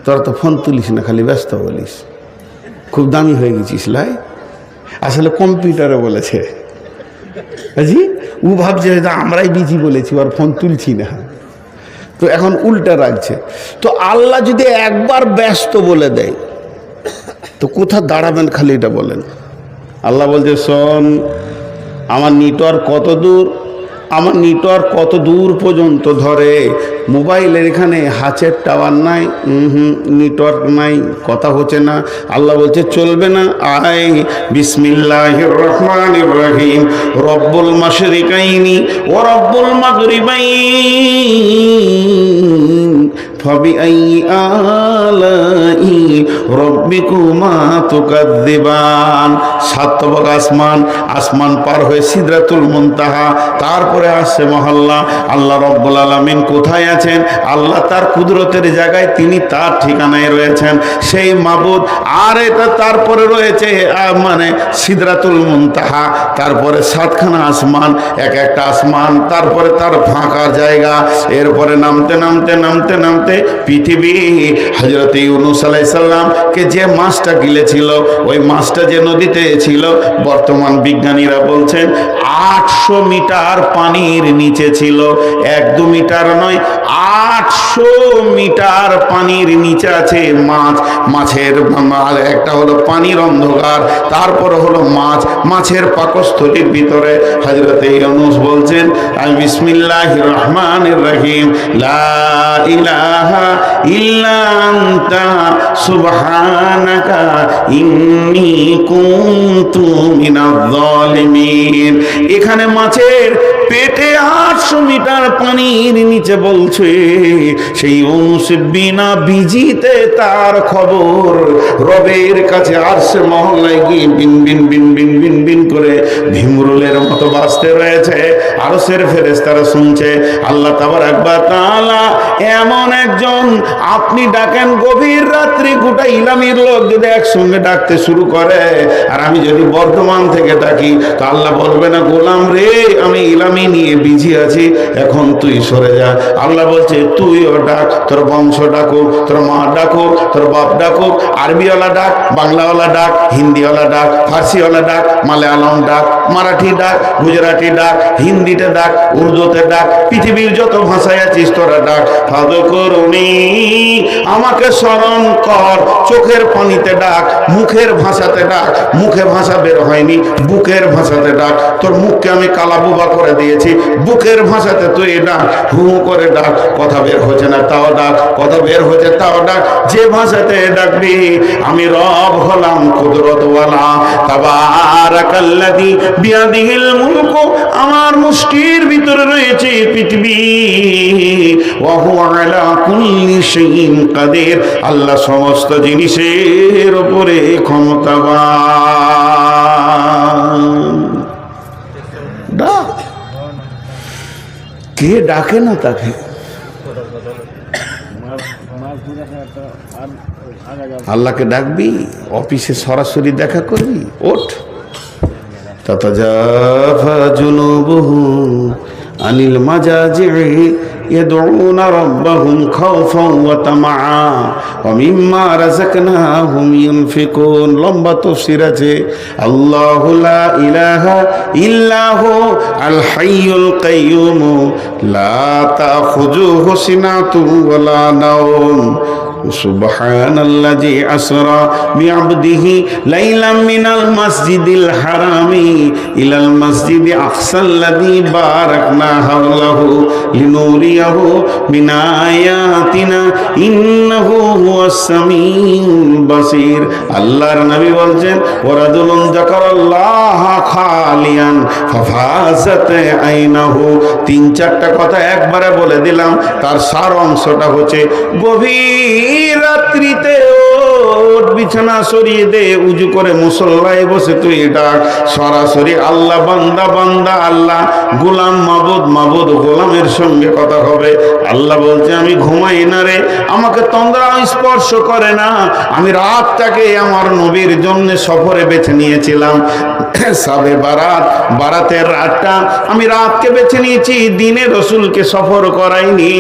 A: তোরা তো ফোন তুলিস না, খালি ব্যস্ত বলিস, খুব দামি হয়ে গেছিস লাই। আসলে কম্পিউটারে বলেছে, জি, ও ভাবছে আমরাই বিজি বলেছি, আর ফোন তুলছি না। তো এখন উল্টা রাখছে। তো আল্লাহ যদি একবার ব্যস্ত বলে দেয় তো কোথা দাঁড়াবেন, খালি এটা বলেন। আল্লাহ বলছে শোন, আমার নেটওয়ার্ক কত দূর, আমার নেটওয়ার্ক কত দূর পর্যন্ত ধরে। মোবাইলের এখানে হাতের টাওয়ার নাই, নেটওয়ার্ক নাই, কথা হচ্ছে না। আল্লাহ বলছে চলবে না, আয় বিসমিল্লাহির রহমানির রহিম, রব্বুল মাশরিকাইনি ওয়া রব্বুল মাগরিবাইন ফাবিআইয়ি আলাই রব্বিকুমা তুকাযযিবান। 7 তবক আসমান, আসমান পার হয়ে সিদরাতুল মুনতাহা, তারপরে আসছে মহল্লা। আল্লাহ রব্বুল আলামিন কোথায় আছেন? আল্লাহ তার কুদরতের জায়গায়, তিনি তার ঠিকানায় রয়েছেন, সেই মাবুদ। আর এটা তারপরে রয়েছে মানে সিদরাতুল মুনতাহা, তারপরে 7খানা আসমান, এক একটা আসমান, তারপরে তার ফাঁকা জায়গা, এরপরে নামতে নামতে নামতে নামতে পৃথিবী। হযরত ইউনূস আলাইহিস সালামকে যে মাছটা গিলেছিল, ওই মাছটা যে নদীতে ছিল, বর্তমান বিজ্ঞানীরা বলছেন 800 মিটার পানির নিচে ছিল। 1-2 মিটার নয়, 800 মিটার পানির নিচে আছে মাছ। মাছের একটা হলো পানির অন্ধকার, তারপর হলো মাছ, মাছের পাকস্থলীর ভিতরে। হযরত ইউনূস বলছেন বিসমিল্লাহির রহমানির রহিম, লা ইলাহা ইল্লা আনতা সুবহানাকা ইন্নী কুনতু মিনাজ জালিমিন। এখানে মাছের পেটে 800 মিটার পানির নিচে বলছে সেই ইউনূস বিনা বিজিতে তার খবর রবের কাছে আরশে মহল্লায় গিয়ে বিন বিন বিন বিন বিন বিন করে ভিমরুলের মতো বাজতে রয়েছে। আরশের ফেরেশতারা শুনছে। আল্লাহ তাবারাক ওয়া তাআলা এমন একজন, আপনি ডাকেন গভীর রাত্রি, গোটা ইলামির লোক যদি একসঙ্গে ডাকতে শুরু করে, আর আমি যদি বর্ধমান থেকে ডাকি, তো আল্লাহ বলবে না গোলাম রে, আমি ইলামি নিয়ে বিজি আছি, এখন তুই সরে যা। আল্লাহ বলছে তুইও ডাক, তোর বংশ ডাকো, তোর মা ডাকো, তোর বাপ ডাকো, আরবিওয়ালা ডাক, বাংলাওয়ালা ডাক, হিন্দিওয়ালা ডাক, ফার্সিওয়ালা ডাক, মালায়ালম ডাক, মারাঠি ডাক, গুজরাটি ডাক, হিন্দিতে ডাক, উর্দুতে ডাক, পৃথিবীর যত ভাষায় আছিস তোরা ডাক। ফাযকুরুনি, আমাকে স্মরণ কর, চোখের পানিতে ডাক, মুখের ভাষাতে ডাক, মুখে ভাষা বের হয়নি, বুকের ভাষাতে ডাক। তোর মুখকে আমি কালাবুবা করে দিয়েছি, বুকের ভাষাতে তুই ডাক, হু করে ডাক, কথা বের হচ্ছে না তাও ডাক, কথা বের হচ্ছে তাও ডাক। যে ভাষাতে ডাকবি, আমি রব হলাম কুদরতওয়ালা। তাবারাকাল্লাযী বিয়াদিহিল মুলকু, আমার মুষ্টির ভিতরে রয়েছে পৃথিবী। ওয়া হুয়া আলা কুল্লি শাইইন কাদির, আল্লাহ সমস্ত জিনিসের উপরে ক্ষমতাবান। ডাক, কে ডাকে না তাকে? আল্লাহকে ডাকবি, অফিসে সরাসরি দেখা করবি, ওঠ। তাতাজাফা জুনুবুহুম আনিল মাজাজি'i ইয়াদউনা রাব্বাহুম খাওফান ওয়া তামাআ ওয়া মিম্মা রাযাকনাহুম ইউনফিকুন। লম্বা তাফসীর আছে। আল্লাহু লা ইলাহা ইল্লাহু আল হাইয়ুল কাইয়্যুম লা তাখুযুহু সিনাতুন ওয়া লা নাওম সুবহানাল্লাযী আসরা বিআবদিহি লাইলাম মিনাল মাসজিদিল হারামি ইলাল মাসজিদি আকসাল্লাযী বারাকনা হাওলাহু লিনুরিয়াহু মিন আয়াতিনা ইন্নাহু হুয়াস সামিউল বাসীর। আল্লাহর নবী বলছেন, ওয়ারাজুলুন যাকারাল্লাহা খালিয়ান ফাফাযাত আইনাহু। তিন চারটা কথা একবারে বলে দিলাম, তার সার অংশটা হচ্ছে গভীর রাত্রিতে ওঠ, বিছানা সরিয়ে দে, উজু করে মুসল্লায় বসে তুই ডাক। সরাসরি আল্লাহ বান্দা বান্দা, আল্লাহ গোলাম মাবুদ মাবুদ গোলামের সঙ্গে কথা হবে। আল্লাহ বলছে, আমি ঘুমাই না রে, আমাকে তন্দ্রা স্পর্শ করে না। আমি রাতটাকে আমার নবীর জন্য সফরে বেছে নিয়েছিলাম। সাবে বারাত, বারাতের রাতটা আমি রাতকে বেছে নিয়েছি, দিনে রসুলকে সফর করাইনি।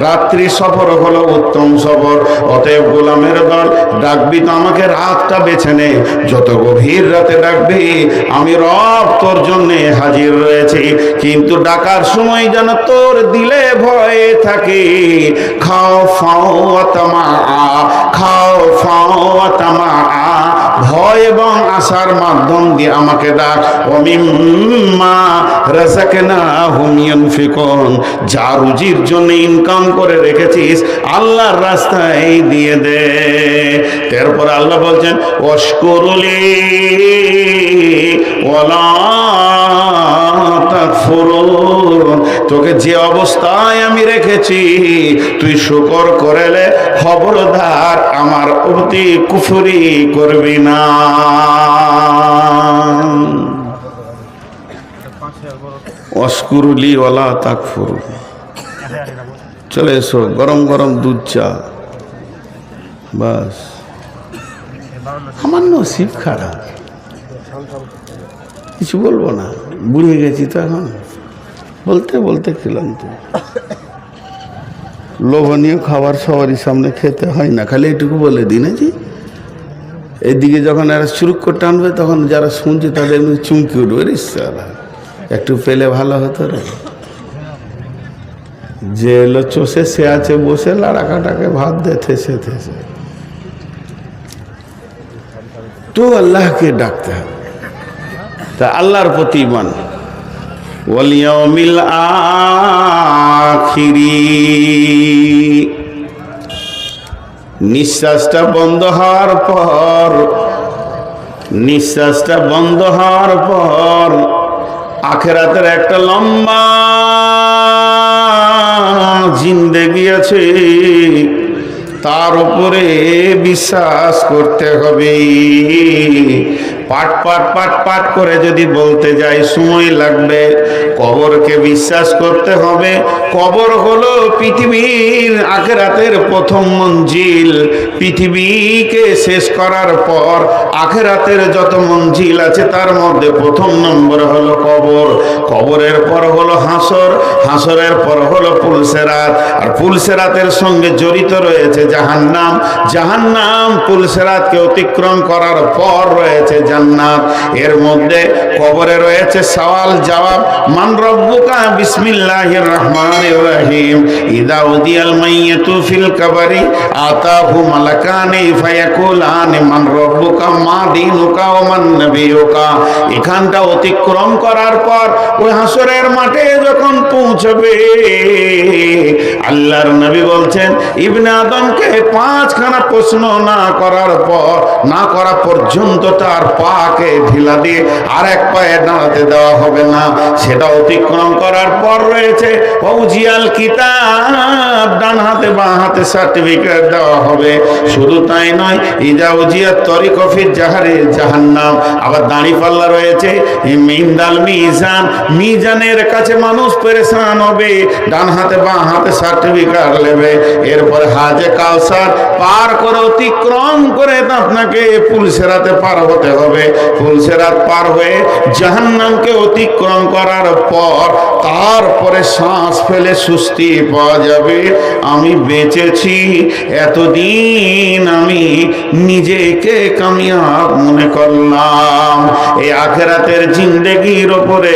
A: রাত্রি সফর হলো উত্তম সফর। অতএব গোলামের দল, ডাকবি তো আমাকে রাতটা বেছে নে। যত গভীর রাতে ডাকবি, আমি রব তোর জন্য হাজির রয়েছি। কিন্তু ডাকার সময় যেন তোর দিলে ভয় থাকে। খাও ফাও তামা, খাও ফাও তামা, ভয় এবং আশার মাধ্যম দিয়ে আমাকে ডাক। ওয়া মিম্মা রাযাকনাহুম ইউনফিকুন, যা রুজির জন্য ইনকাম করে রেখেছিস আল্লাহর রাস্তায় দিয়ে দে। তারপর আল্লাহ বলছেন, ওয়াশকুরুলি ওয়ালা তাকফুরুন, তোকে যে অবস্থায় আমি রেখেছি তুই শুকর করেলে খবরদার আমার প্রতি কুফরি করবি না। ওয়াশকুরুলি ওয়ালা তাকফুরুন। চলে এসো, গরম গরম দুধ চা। বাস, আমার নসিব খারাপ, কিছু বলবো না, বুড়িয়ে গেছি তো এখন, বলতে বলতে ক্লান্ত। লোভনীয় খাবার সবারই সামনে খেতে হয় না, খালি এটুকু বলে দিই না জি। এইদিকে যখন এরা চুরুক করে টানবে, তখন যারা শুনছে তাদের চুমকি উঠবে, রিসালা একটু পেলে ভালো হতো রে। যে এলো চষে, সে আছে বসে, লাড়াকাটাকে ভাত দে থেসে থেসে। তো আল্লাহকে ডাকতে হবে, তা আল্লাহর প্রতি ঈমান। ওয়াল ইয়াউমিল আখিরি, নিঃশ্বাসটা বন্ধ হওয়ার পর, নিঃশ্বাসটা বন্ধ হওয়ার পর আখিরাতের একটা লম্বা জিন্দেগি আছে, তার উপরে বিশ্বাস করতে হবে। পাট পাট পাট পাট করে যদি বলতে যাই সময় লাগবে। কবরকে বিশ্বাস করতে হবে। কবর হলো পৃথিবীর আখিরাতের প্রথম মঞ্জিল। পৃথিবীকে শেষ করার পর আখিরাতের যত মঞ্জিল আছে তার মধ্যে প্রথম নম্বর হলো কবর। কবরের পর হলো হাসর, হাসরের পর হলো পুলসেরাত, আর পুলসেরাতের সঙ্গে জড়িত রয়েছে জাহান্নাম। জাহান্নাম পুলসেরাতকে অতিক্রম করার পর রয়েছে জান্নাত। এর মধ্যে কবরে রয়েছে সওয়াল জবাব। মান রব্বুকা, বিসমিল্লাহির রহমানির রহিম। ইদা উদিয়াল মাইয়াতু ফিল কবরি আতাহু মালাকানি ফায়াকুলানি মান রব্বুকা মা দীনুকা ওয়া মান নবিয়ুকা। এখানটা অতিক্রম করার পর ওই হাসরের মাঠে যখন পৌঁছবে, আল্লাহর নবী বলছেন, ইবনে আদমকে পাঁচখানা প্রশ্ন না করার পর, না করা পর্যন্ত তার পাকে ঢিলা দিয়ে আর এক পায়ে দাঁড়াতে দেওয়া হবে না। সেটা অতিক্রম করার পর রয়েছে ওজিয়াল কিতাব ডান হাতে বাঁ হাতে সার্টিফিকেট দেওয়া হবে। শুধু তাই নয়, ইজা উজিয়াত তরিক ফিল জাহারে জাহান্নাম, আবার দাঁড়িপাল্লা রয়েছে, মিন্দাল মিজান, মিজানের কাছে মানুষ পেরেশান হবে, ডান হাতে বাঁ হাতে সার্টিফিকেট নেবে। এরপরে হাজে কাউসার পার করে অতিক্রম করে আপনাকে পুলসেরাতে পার হতে হবে। পুলসেরাত পার হয়ে জাহান্নামকে অতিক্রম করার পর তারপরে শ্বাস ফেলে সুস্থি পাওয়া যাবে। আমি বেঁচেছি, এতদিন আমি নিজেকে কামিয়াব মনে করলাম। এই আখিরাতের জিন্দেগির ওপরে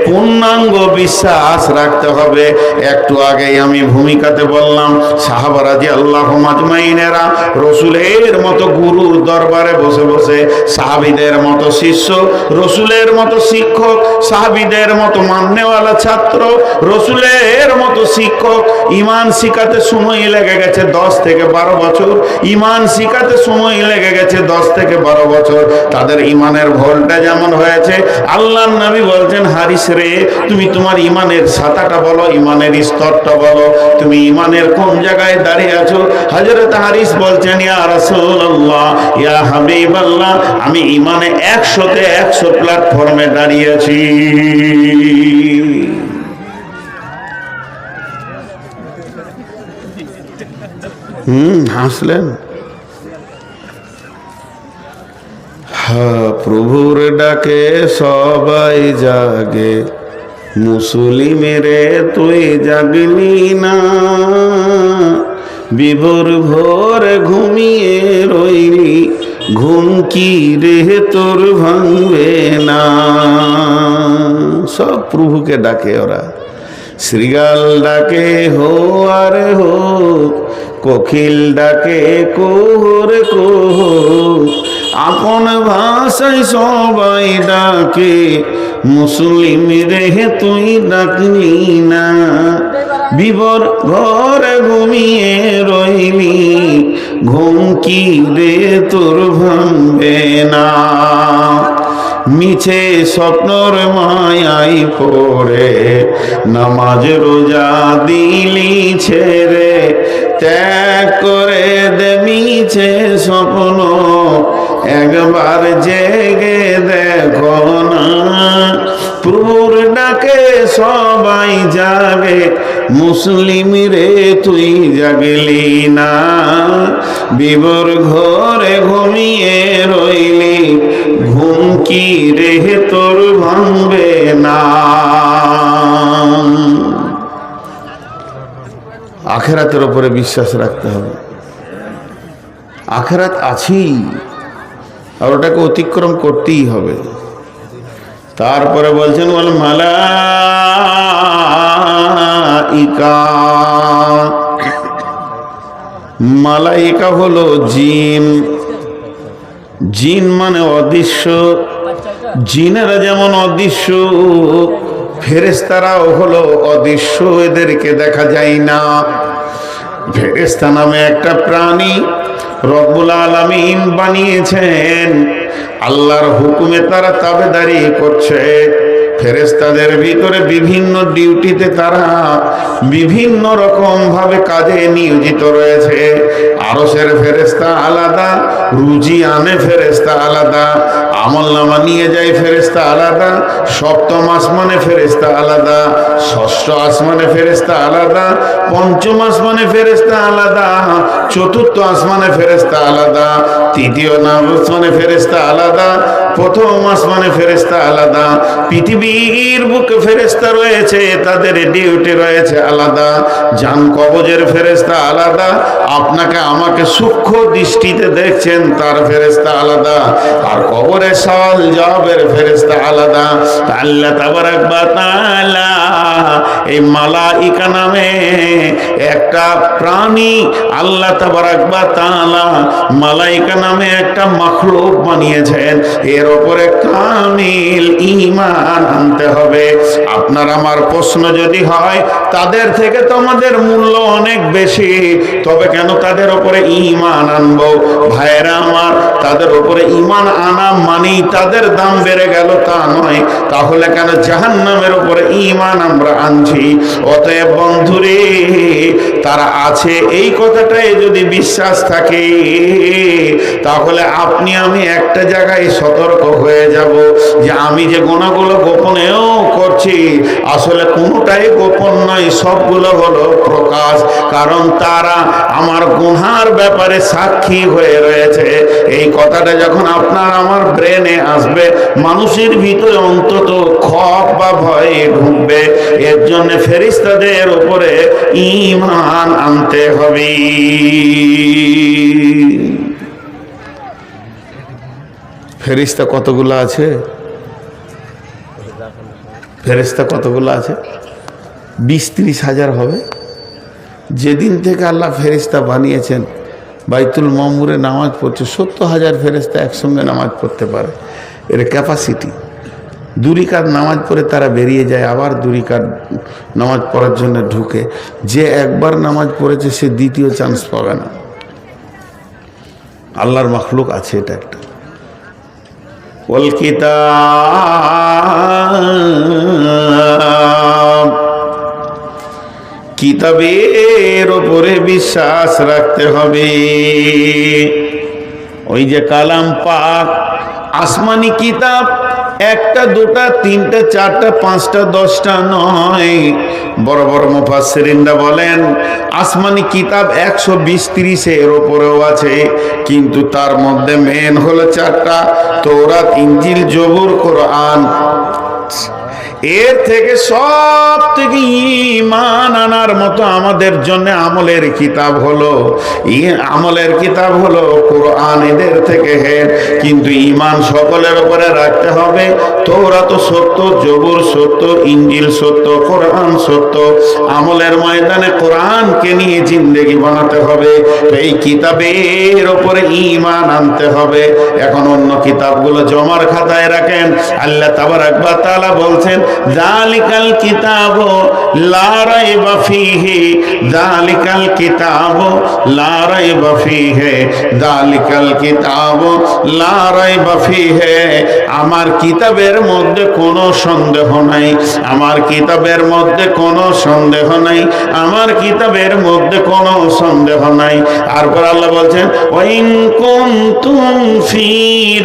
A: পূর্ণাঙ্গ বিশ্বাস রাখতে হবে। একটু আগেই আমি ভূমিকাতে বললাম, সাহাবা রাদিয়াল্লাহু আজমাইনেরা রসুলের মতো গুরুর দরবারে বসে বসে, সাহাবীদের মতো শিষ্য, রসুলের মতো শিক্ষক, সাহাবীদের মতো মাননেওয়ালা ছাত্র, রসুলের মতো শিক্ষক। ইমান শিখাতে সময় লেগে গেছে 10 থেকে 12 বছর, ইমান শিখাতে সময় লেগে গেছে 10 থেকে 12 বছর। তাদের ইমানের ভোল্টেজ যেমন হয়েছে, আল্লাহর নবী বলছেন, হারিস রে, তুমি তোমার ইমানের সাতাটা বলো, ইমানের স্তরটা বলো, তুমি ইমানের কোন জায়গায় দাঁড়িয়ে আছো। হযরত হারিস বলছেন, ইয়া রাসূলুল্লাহ, ইয়া হাবিবাল্লাহ, আমি ইমানে 100-তে 100 প্ল্যাটফর্মে দাঁড়িয়ে আছি। হাসলেন। প্রভুর ডাকে সবাই জাগে, মুসলিমেরে তুই জাগলি না, বিভোর ভোর ঘুমিয়ে রইলি, ঘুম কি রে তোর ভাঙবে না। সব প্রভুকে ডাকে ওরা। শ্রীগাল ডাকে হো আর হো, কোকিল ডাকে কোহর কোহ, আপন ভাষায় সবাই ডাকে, মুসলিম রে তুই ডাকলি না, বিবর ঘরে ঘুমিয়ে রইলি, ঘুম কি রে তোর ভাঙবে না। মিছে স্বপ্নর মায়াই পড়ে, নামাজ রোজা দিলি ছেড়ে, ত্যাগ করে দে মিছে স্বপ্ন, একবার জেগে দেখো না। প্রভুর ডাকে সবাই জাগে, মুসলিম রে তুই জাগলি না, বিবর ঘরে ঘুমিয়ে রইলি, ঘুম কি রে তোর ভাঙবে না। আখিরাতের উপরে বিশ্বাস রাখতে হবে। আখিরাত আছেই, আর ওটাকে অতিক্রম করতেই হবে। তারপরে বলছেন, ওয়াল মালাইকা, মালাইকা হলো জিন। জিন মানে অদৃশ্য। জিনেরা যেমন অদৃশ্য, ফেরেশতারাও হলো অদৃশ্য, এদেরকে দেখা যায় না। ফেরেশতা নামে একটা প্রাণী রব্বুল আলামিন বানিয়েছেন, আল্লাহর হুকুমে তারা তাবেদারি করছে। ফেরেশতাদের ভিতরে বিভিন্ন ডিউটিতে তারা বিভিন্ন রকম ভাবে কাজে নিয়োজিত রয়েছে। আরশের ফেরেশতা আলাদা, রুজি আনে ফেরেশতা আলাদা, আমলনামা নিয়ে যায় ফেরেশতা আলাদা, সপ্তম আসমানে ফেরেশতা আলাদা, ষষ্ঠ আসমানে ফেরেশতা আলাদা, পঞ্চম আসমানে ফেরেশতা আলাদা, চতুর্থ আসমানে ফেরেশতা আলাদা, তৃতীয় আসমানে ফেরেশতা আলাদা, প্রথম আসমানে ফেরেশতা আলাদা। পৃথিবীর বুকে ফেরেশতা রয়েছে, তাদের ডিউটি রয়েছে আলাদা। জান কবজের ফেরেশতা আলাদা, আপনাকে আমাকে সূক্ষ্ম দৃষ্টিতে দেখছেন তার ফেরেশতা আলাদা, আর কবরে সওয়াল জবাবের ফেরেশতা আলাদা। আল্লাহ তাবারাক ওয়া তাআলা এই মালাইকা নামে একটা প্রাণী, আল্লাহ তাবারাক ওয়া তাআলা মালাইকা নামে একটা মাখলুক বানিয়েছেন। এর উপরে কামিল ঈমান আনতে হবে। আপনার আমার প্রশ্ন যদি হয়, তাদের থেকে তো আমাদের মূল্য অনেক বেশি, তবে কেন তাদের উপরে ঈমান আনবো? ভাইয়েরা আমার, তাদের উপরে ঈমান আনা মানে মানেই তাদের দাম বেড়ে গেল তা নয়। তাহলে কেন জাহান্নামের উপরে ঈমান আমরা আনছি? অতএব বন্ধুরে, তারা আছে এই কথাটাই যদি বিশ্বাস থাকে, তাহলে আপনি আমি একটা জায়গায় সতর্ক হয়ে যাব যে আমি যে গুনাহগুলো গোপনেও করছি আসলে কোনোটাই গোপন নয়, সবগুলো হলো প্রকাশ। কারণ তারা আমার গুনার ব্যাপারে সাক্ষী হয়ে রয়েছে। এই কথাটা যখন আপনার আমার ব্রেনে আসবে, মানুষের ভিতরে অন্তত খপ বা ভয় ঢুকবে। এর জন্য ফেরেশতাদের উপরে ঈমান আনতে হবে। ফেরেশতা কতগুলো আছে? ফেরেশতা কতগুলো আছে? 20-30 হাজার হবে। যেদিন থেকে আল্লাহ ফেরেশতা বানিয়েছেন, বাইতুল মামুরে নামাজ পড়ছে 70,000 ফেরেশতা একসঙ্গে নামাজ পড়তে পারে। এর ক্যাপাসিটি। 2 রাকাত নামাজ পড়ে তারা বেরিয়ে যায়, আবার 2 রাকাত নামাজ পড়ার জন্য ঢুকে। যে একবার নামাজ পড়েছে সে দ্বিতীয় চান্স পাবে না। আল্লাহর মাখলুক আছে এটা একটা। ওয়াল কিতাব, কিতাবের উপরে বিশ্বাস রাখতে হবে। ওই যে কালাম পাক, আসমানি কিতাব, 1টা 2টা 3টা 4টা 5টা 10টা নয়। বড় বড় মুফাসসিরিনরা বলেন আসমানি কিতাব 120-130-এর উপরেও আছে, কিন্তু তার মধ্যে মেন হলো 4টা, তৌরাত, ইনজিল, জবুর, কোরআন। এর থেকে সব থেকে ঈমান আনার মতো আমাদের জন্য আমলের কিতাব হলো কোরআন। এদের থেকে হেড। কিন্তু ঈমান সকলের উপরে রাখতে হবে। তৌরাত সত্য, জবুর সত্য, ইনজিল সত্য, কোরআন সত্য। আমলের ময়দানে কোরআনকে নিয়ে জিন্দেগি বানাতে হবে। তো এই কিতাবের উপরে ঈমান আনতে হবে। এখন অন্য কিতাবগুলো জমার খাতায় রাখেন। আল্লাহ তাবারাক ওয়া তাআলা বলছেন, যালিকাল কিতাবু লা রাইবা ফীহি, যালিকাল কিতাবু লা রাইবা ফীহি, যালিকাল কিতাবু লা রাইবা ফীহি। আমার কিতাবের মধ্যে কোনো সন্দেহ নাই, আমার কিতাবের মধ্যে কোনো সন্দেহ নাই, আমার কিতাবের মধ্যে কোনো সন্দেহ নাই। তারপর আল্লাহ বলছেন, ওয়াইন কুনতুম ফী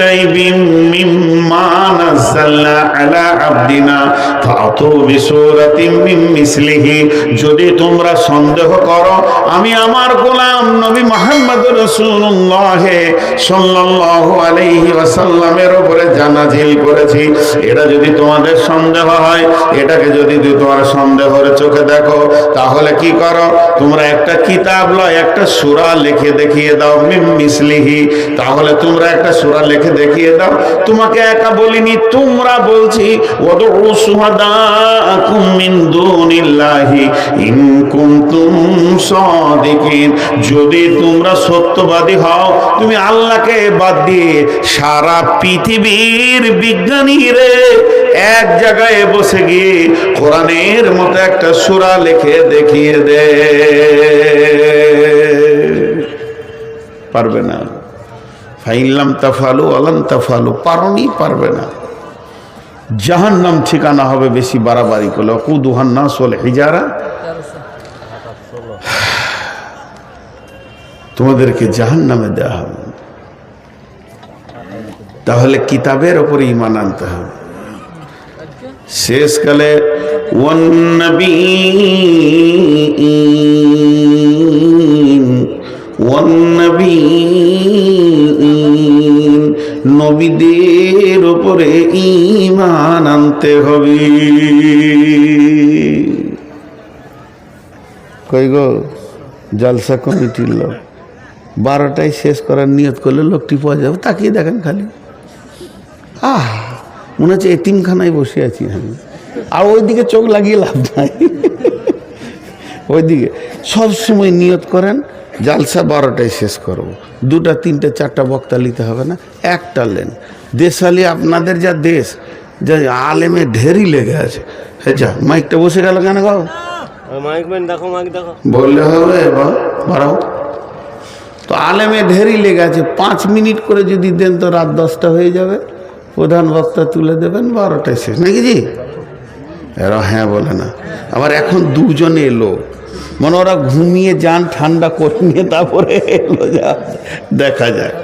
A: রাইবিম মিম্মা নাযালনা আলা আবদিনা ফাতু বিসূরাতিম মিন মিসলিহি। যদি তোমরা সন্দেহ করো আমি আমার গোলাম নবী মুহাম্মদুর রাসূলুল্লাহ সাল্লাল্লাহু আলাইহি ওয়াসাল্লামের উপরে নাযিল করেছি, এটা যদি তোমাদের সন্দেহ হয়, এটাকে যদি তোমার সন্দেহের চোখে দেখো, তাহলে কি করো, তোমরা একটা কিতাব লয়, একটা সূরা লিখে দেখিয়ে দাও, মিন মিসলিহি। তাহলে তোমরা একটা সূরা লিখে দেখিয়ে দাও। তোমাকে একা বলিনি, তোমরা বলছি, ওয়াদউ শুহাদাকুম মিন দুনিল্লাহি ইন কুনতুম সাদিকিন। যদি তোমরা সত্যবাদী হও, তুমি আল্লাহকে বাদ দিয়ে সারা পৃথিবীর বিজ্ঞানীরে এক জায়গায় বসে গিয়ে কোরআনের মতো একটা সূরা লিখে দেখিয়ে দে, পারবে না। ফাইল্লাম তাফালু আলান তাফালু, পারবে না। জাহান্নাম ঠিকানা হবে বেশি বাড়াবাড়ি করলে। কুদুহান নাস ওয়াল হিজারা, তোমাদেরকে জাহান্নামে দেওয়া হবে। তাহলে কিতাবের উপরে ঈমান আনতে হবে। শেষকালে নবীদের উপরে ঈমান আনতে হবে। কই গো জলসা কমিটির লোক, 12টায় শেষ করার নিয়ত করলে লোকটি পাওয়া যাবে। তাকিয়ে দেখেন খালি, মনে হচ্ছে এতিমখানায় বসে আছি আমি। আর ওইদিকে চোখ লাগিয়ে লাভ নাই। ওইদিকে সবসময় নিয়ত করেন জালসা 12টায় শেষ করবো। 2টা 3টা 4টা বক্তা নিতে হবে না, একটা লেন। দেশালি আপনাদের যা দেশ, যা আলেমে ঢেরি লেগে আছে। হ্যাঁ, যা মাইকটা বসে গেল কেন গাও, বললে হবে বাড়াও। তো আলেমে ঢেরি লেগে আছে, 5 মিনিট করে যদি দেন তো রাত 10টা হয়ে যাবে। প্রধান বক্তা তুলে দেবেন 12টায় শেষ নাকি জি? এরা হ্যাঁ বলে না। আবার এখন দুজনে এলো, মানে ওরা ঘুমিয়ে যান, ঠান্ডা করে নিয়ে তারপরে এলো, যা দেখা যায়।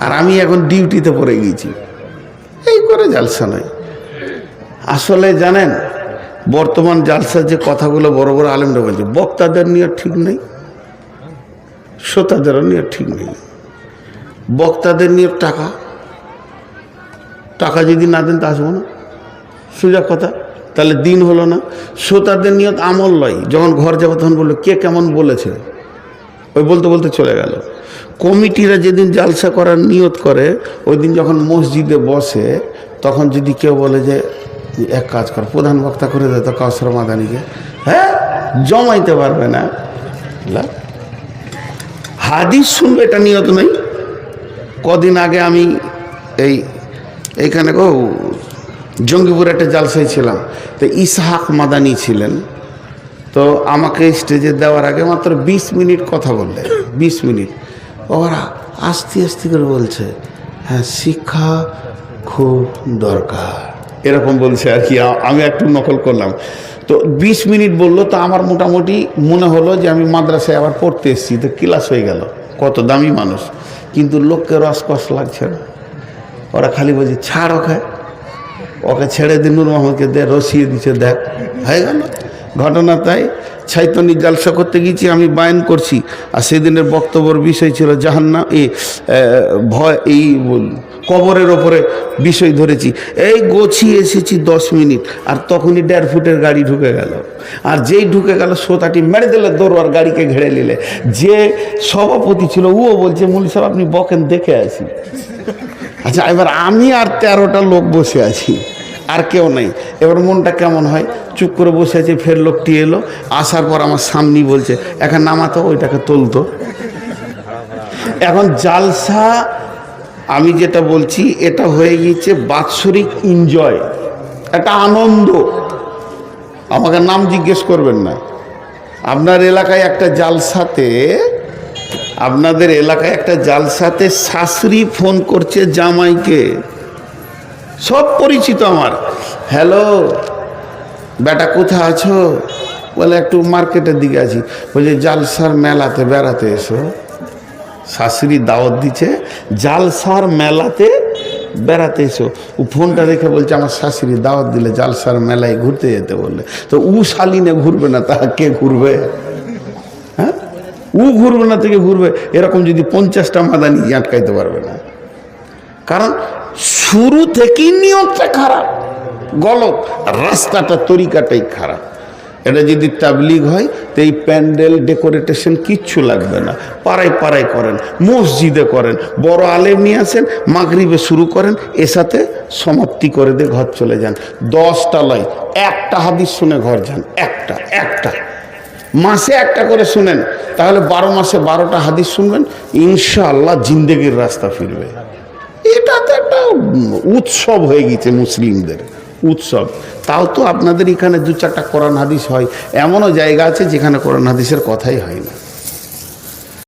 A: আর আমি এখন ডিউটিতে পড়ে গেছি, এই করে জালসা নয়। আসলে জানেন, বর্তমান জালসার যে কথাগুলো বড় বড় আলেমরা বলছে, বক্তাদের নিয়ে ঠিক নেই, শ্রোতাদেরও নিয়ে ঠিক নেই। বক্তাদের নিয়ে টাকা যদি না দেন তা আসবো না, সোজা কথা, তাহলে দিন হলো না। শ্রোতাদের নিয়ত আমল লয়, যখন ঘর যাবো তখন বললো কে কেমন বলেছে, ওই বলতে বলতে চলে গেল। কমিটিরা যেদিন জালসা করার নিয়ত করে, ওই দিন যখন মসজিদে বসে, তখন যদি কেউ বলে যে এক কাজ কর, প্রধান বক্তা করে দেয় তো কাউসার মাদানিকে, হ্যাঁ জমাইতে পারবে না। হাদিস শুনবে এটা নিয়ত নেই। কদিন আগে আমি এইখানে জঙ্গিপুরে একটা জালসায় ছিলাম, তো ইসহাক মাদানি ছিলেন। তো আমাকে স্টেজে দেওয়ার আগে মাত্র 20 মিনিট কথা বললে, 20 মিনিট। ওরা আস্তে আস্তে করে বলছে, হ্যাঁ শিক্ষা খুব দরকার, এরকম বলছে আর কি। আমি একটু নকল করলাম। তো 20 মিনিট বললো, তো আমার মোটামুটি মনে হলো যে আমি মাদ্রাসায় আবার পড়তে এসেছি, তো ক্লাস হয়ে গেল। কত দামি মানুষ, কিন্তু লোককে রসকস লাগছে না। ওরা খালি বলছে ছাড় ওকে ছেড়ে দিন, নূর মোহাম্মদকে দে, রসিয়ে দিচ্ছে, দেখ হয়ে গেল ঘটনা। তাই ছাইতনি জালসা করতে গিয়েছি, আমি বায়ান করছি, আর সেদিনের বক্তব্যের বিষয় ছিল জাহান্নাম, ভয়, এই কবরের ওপরে বিষয় ধরেছি। এই গোছিয়ে এসেছি 10 মিনিট, আর তখনই 1.5 ফুটের গাড়ি ঢুকে গেল। আর যেই ঢুকে গেল, শ্রোতাটি মেরে দিলে দৌড়ার, গাড়িকে ঘেড়ে নিলে। যে সভাপতি ছিল ও বলছে, মৌলী সাহেব আপনি বকেন, দেখে আছি। আচ্ছা, এবার আমি আর 13টা লোক বসে আছি, আর কেউ নেই। এবার মনটা কেমন হয়, চুপ করে বসে আছে। ফের লোকটি এলো, আসার পর আমার সামনেই বলছে, এখন নামাতো, ওইটাকে তুলতো। এখন জালসা, আমি যেটা বলছি, এটা হয়ে গিয়েছে বাৎসরিক এনজয়, একটা আনন্দ। আমাকে নাম জিজ্ঞেস করবেন না। আপনার এলাকায় একটা জালসাতে, আপনাদের এলাকায় একটা জালসাতে শাশুড়ি ফোন করছে জামাইকে, সব পরিচিত আমার। হ্যালো বেটা, কোথায় আছো? বলে একটু মার্কেটের দিকে আছি। বলছে জালসার মেলাতে বেড়াতে এসো। শাশুড়ি দাওয়াত দিচ্ছে, জালসার মেলাতে বেড়াতে এসো। ও ফোনটা রেখে বলছে আমার শাশুড়ি দাওয়াত দিলে জালসার মেলায় ঘুরতে যেতে বললে। তো ও শালিনে ঘুরবে না, তা কে ঘুরবে? হ্যাঁ, ও ঘুরবে না, থেকে ঘুরবে। এরকম যদি 50টা মাদানি আটকাইতে পারবে না, কারণ শুরু থেকেই নিয়তটা খারাপ, গলত, রাস্তাটা, তরিকাটাই খারাপ। এটা যদি তাবলিগ হয়, তো এই প্যান্ডেল ডেকোরেটেশন কিচ্ছু লাগবে না, পাড়ায় পাড়ায় করেন, মসজিদে করেন, বড় আলেম নিয়ে আসেন, মাগরিবে শুরু করেন, এসাথে সমাপ্তি করে দিয়ে ঘর চলে যান। 10টা লয়, একটা হাদিস শুনে ঘর যান, একটা মাসে একটা করে শুনেন, তাহলে 12 মাসে 12টা হাদিস শুনবেন, ইনশাআল্লাহ জিন্দেগির রাস্তা ফিরবে। এটা তো একটা উৎসব হয়ে গেছে মুসলিমদের, উৎসব। তাও তো আপনাদের এখানে 2-4টা কোরআন হাদিস হয়, এমনও জায়গা আছে যেখানে কোরআন হাদিসের কথাই হয় না।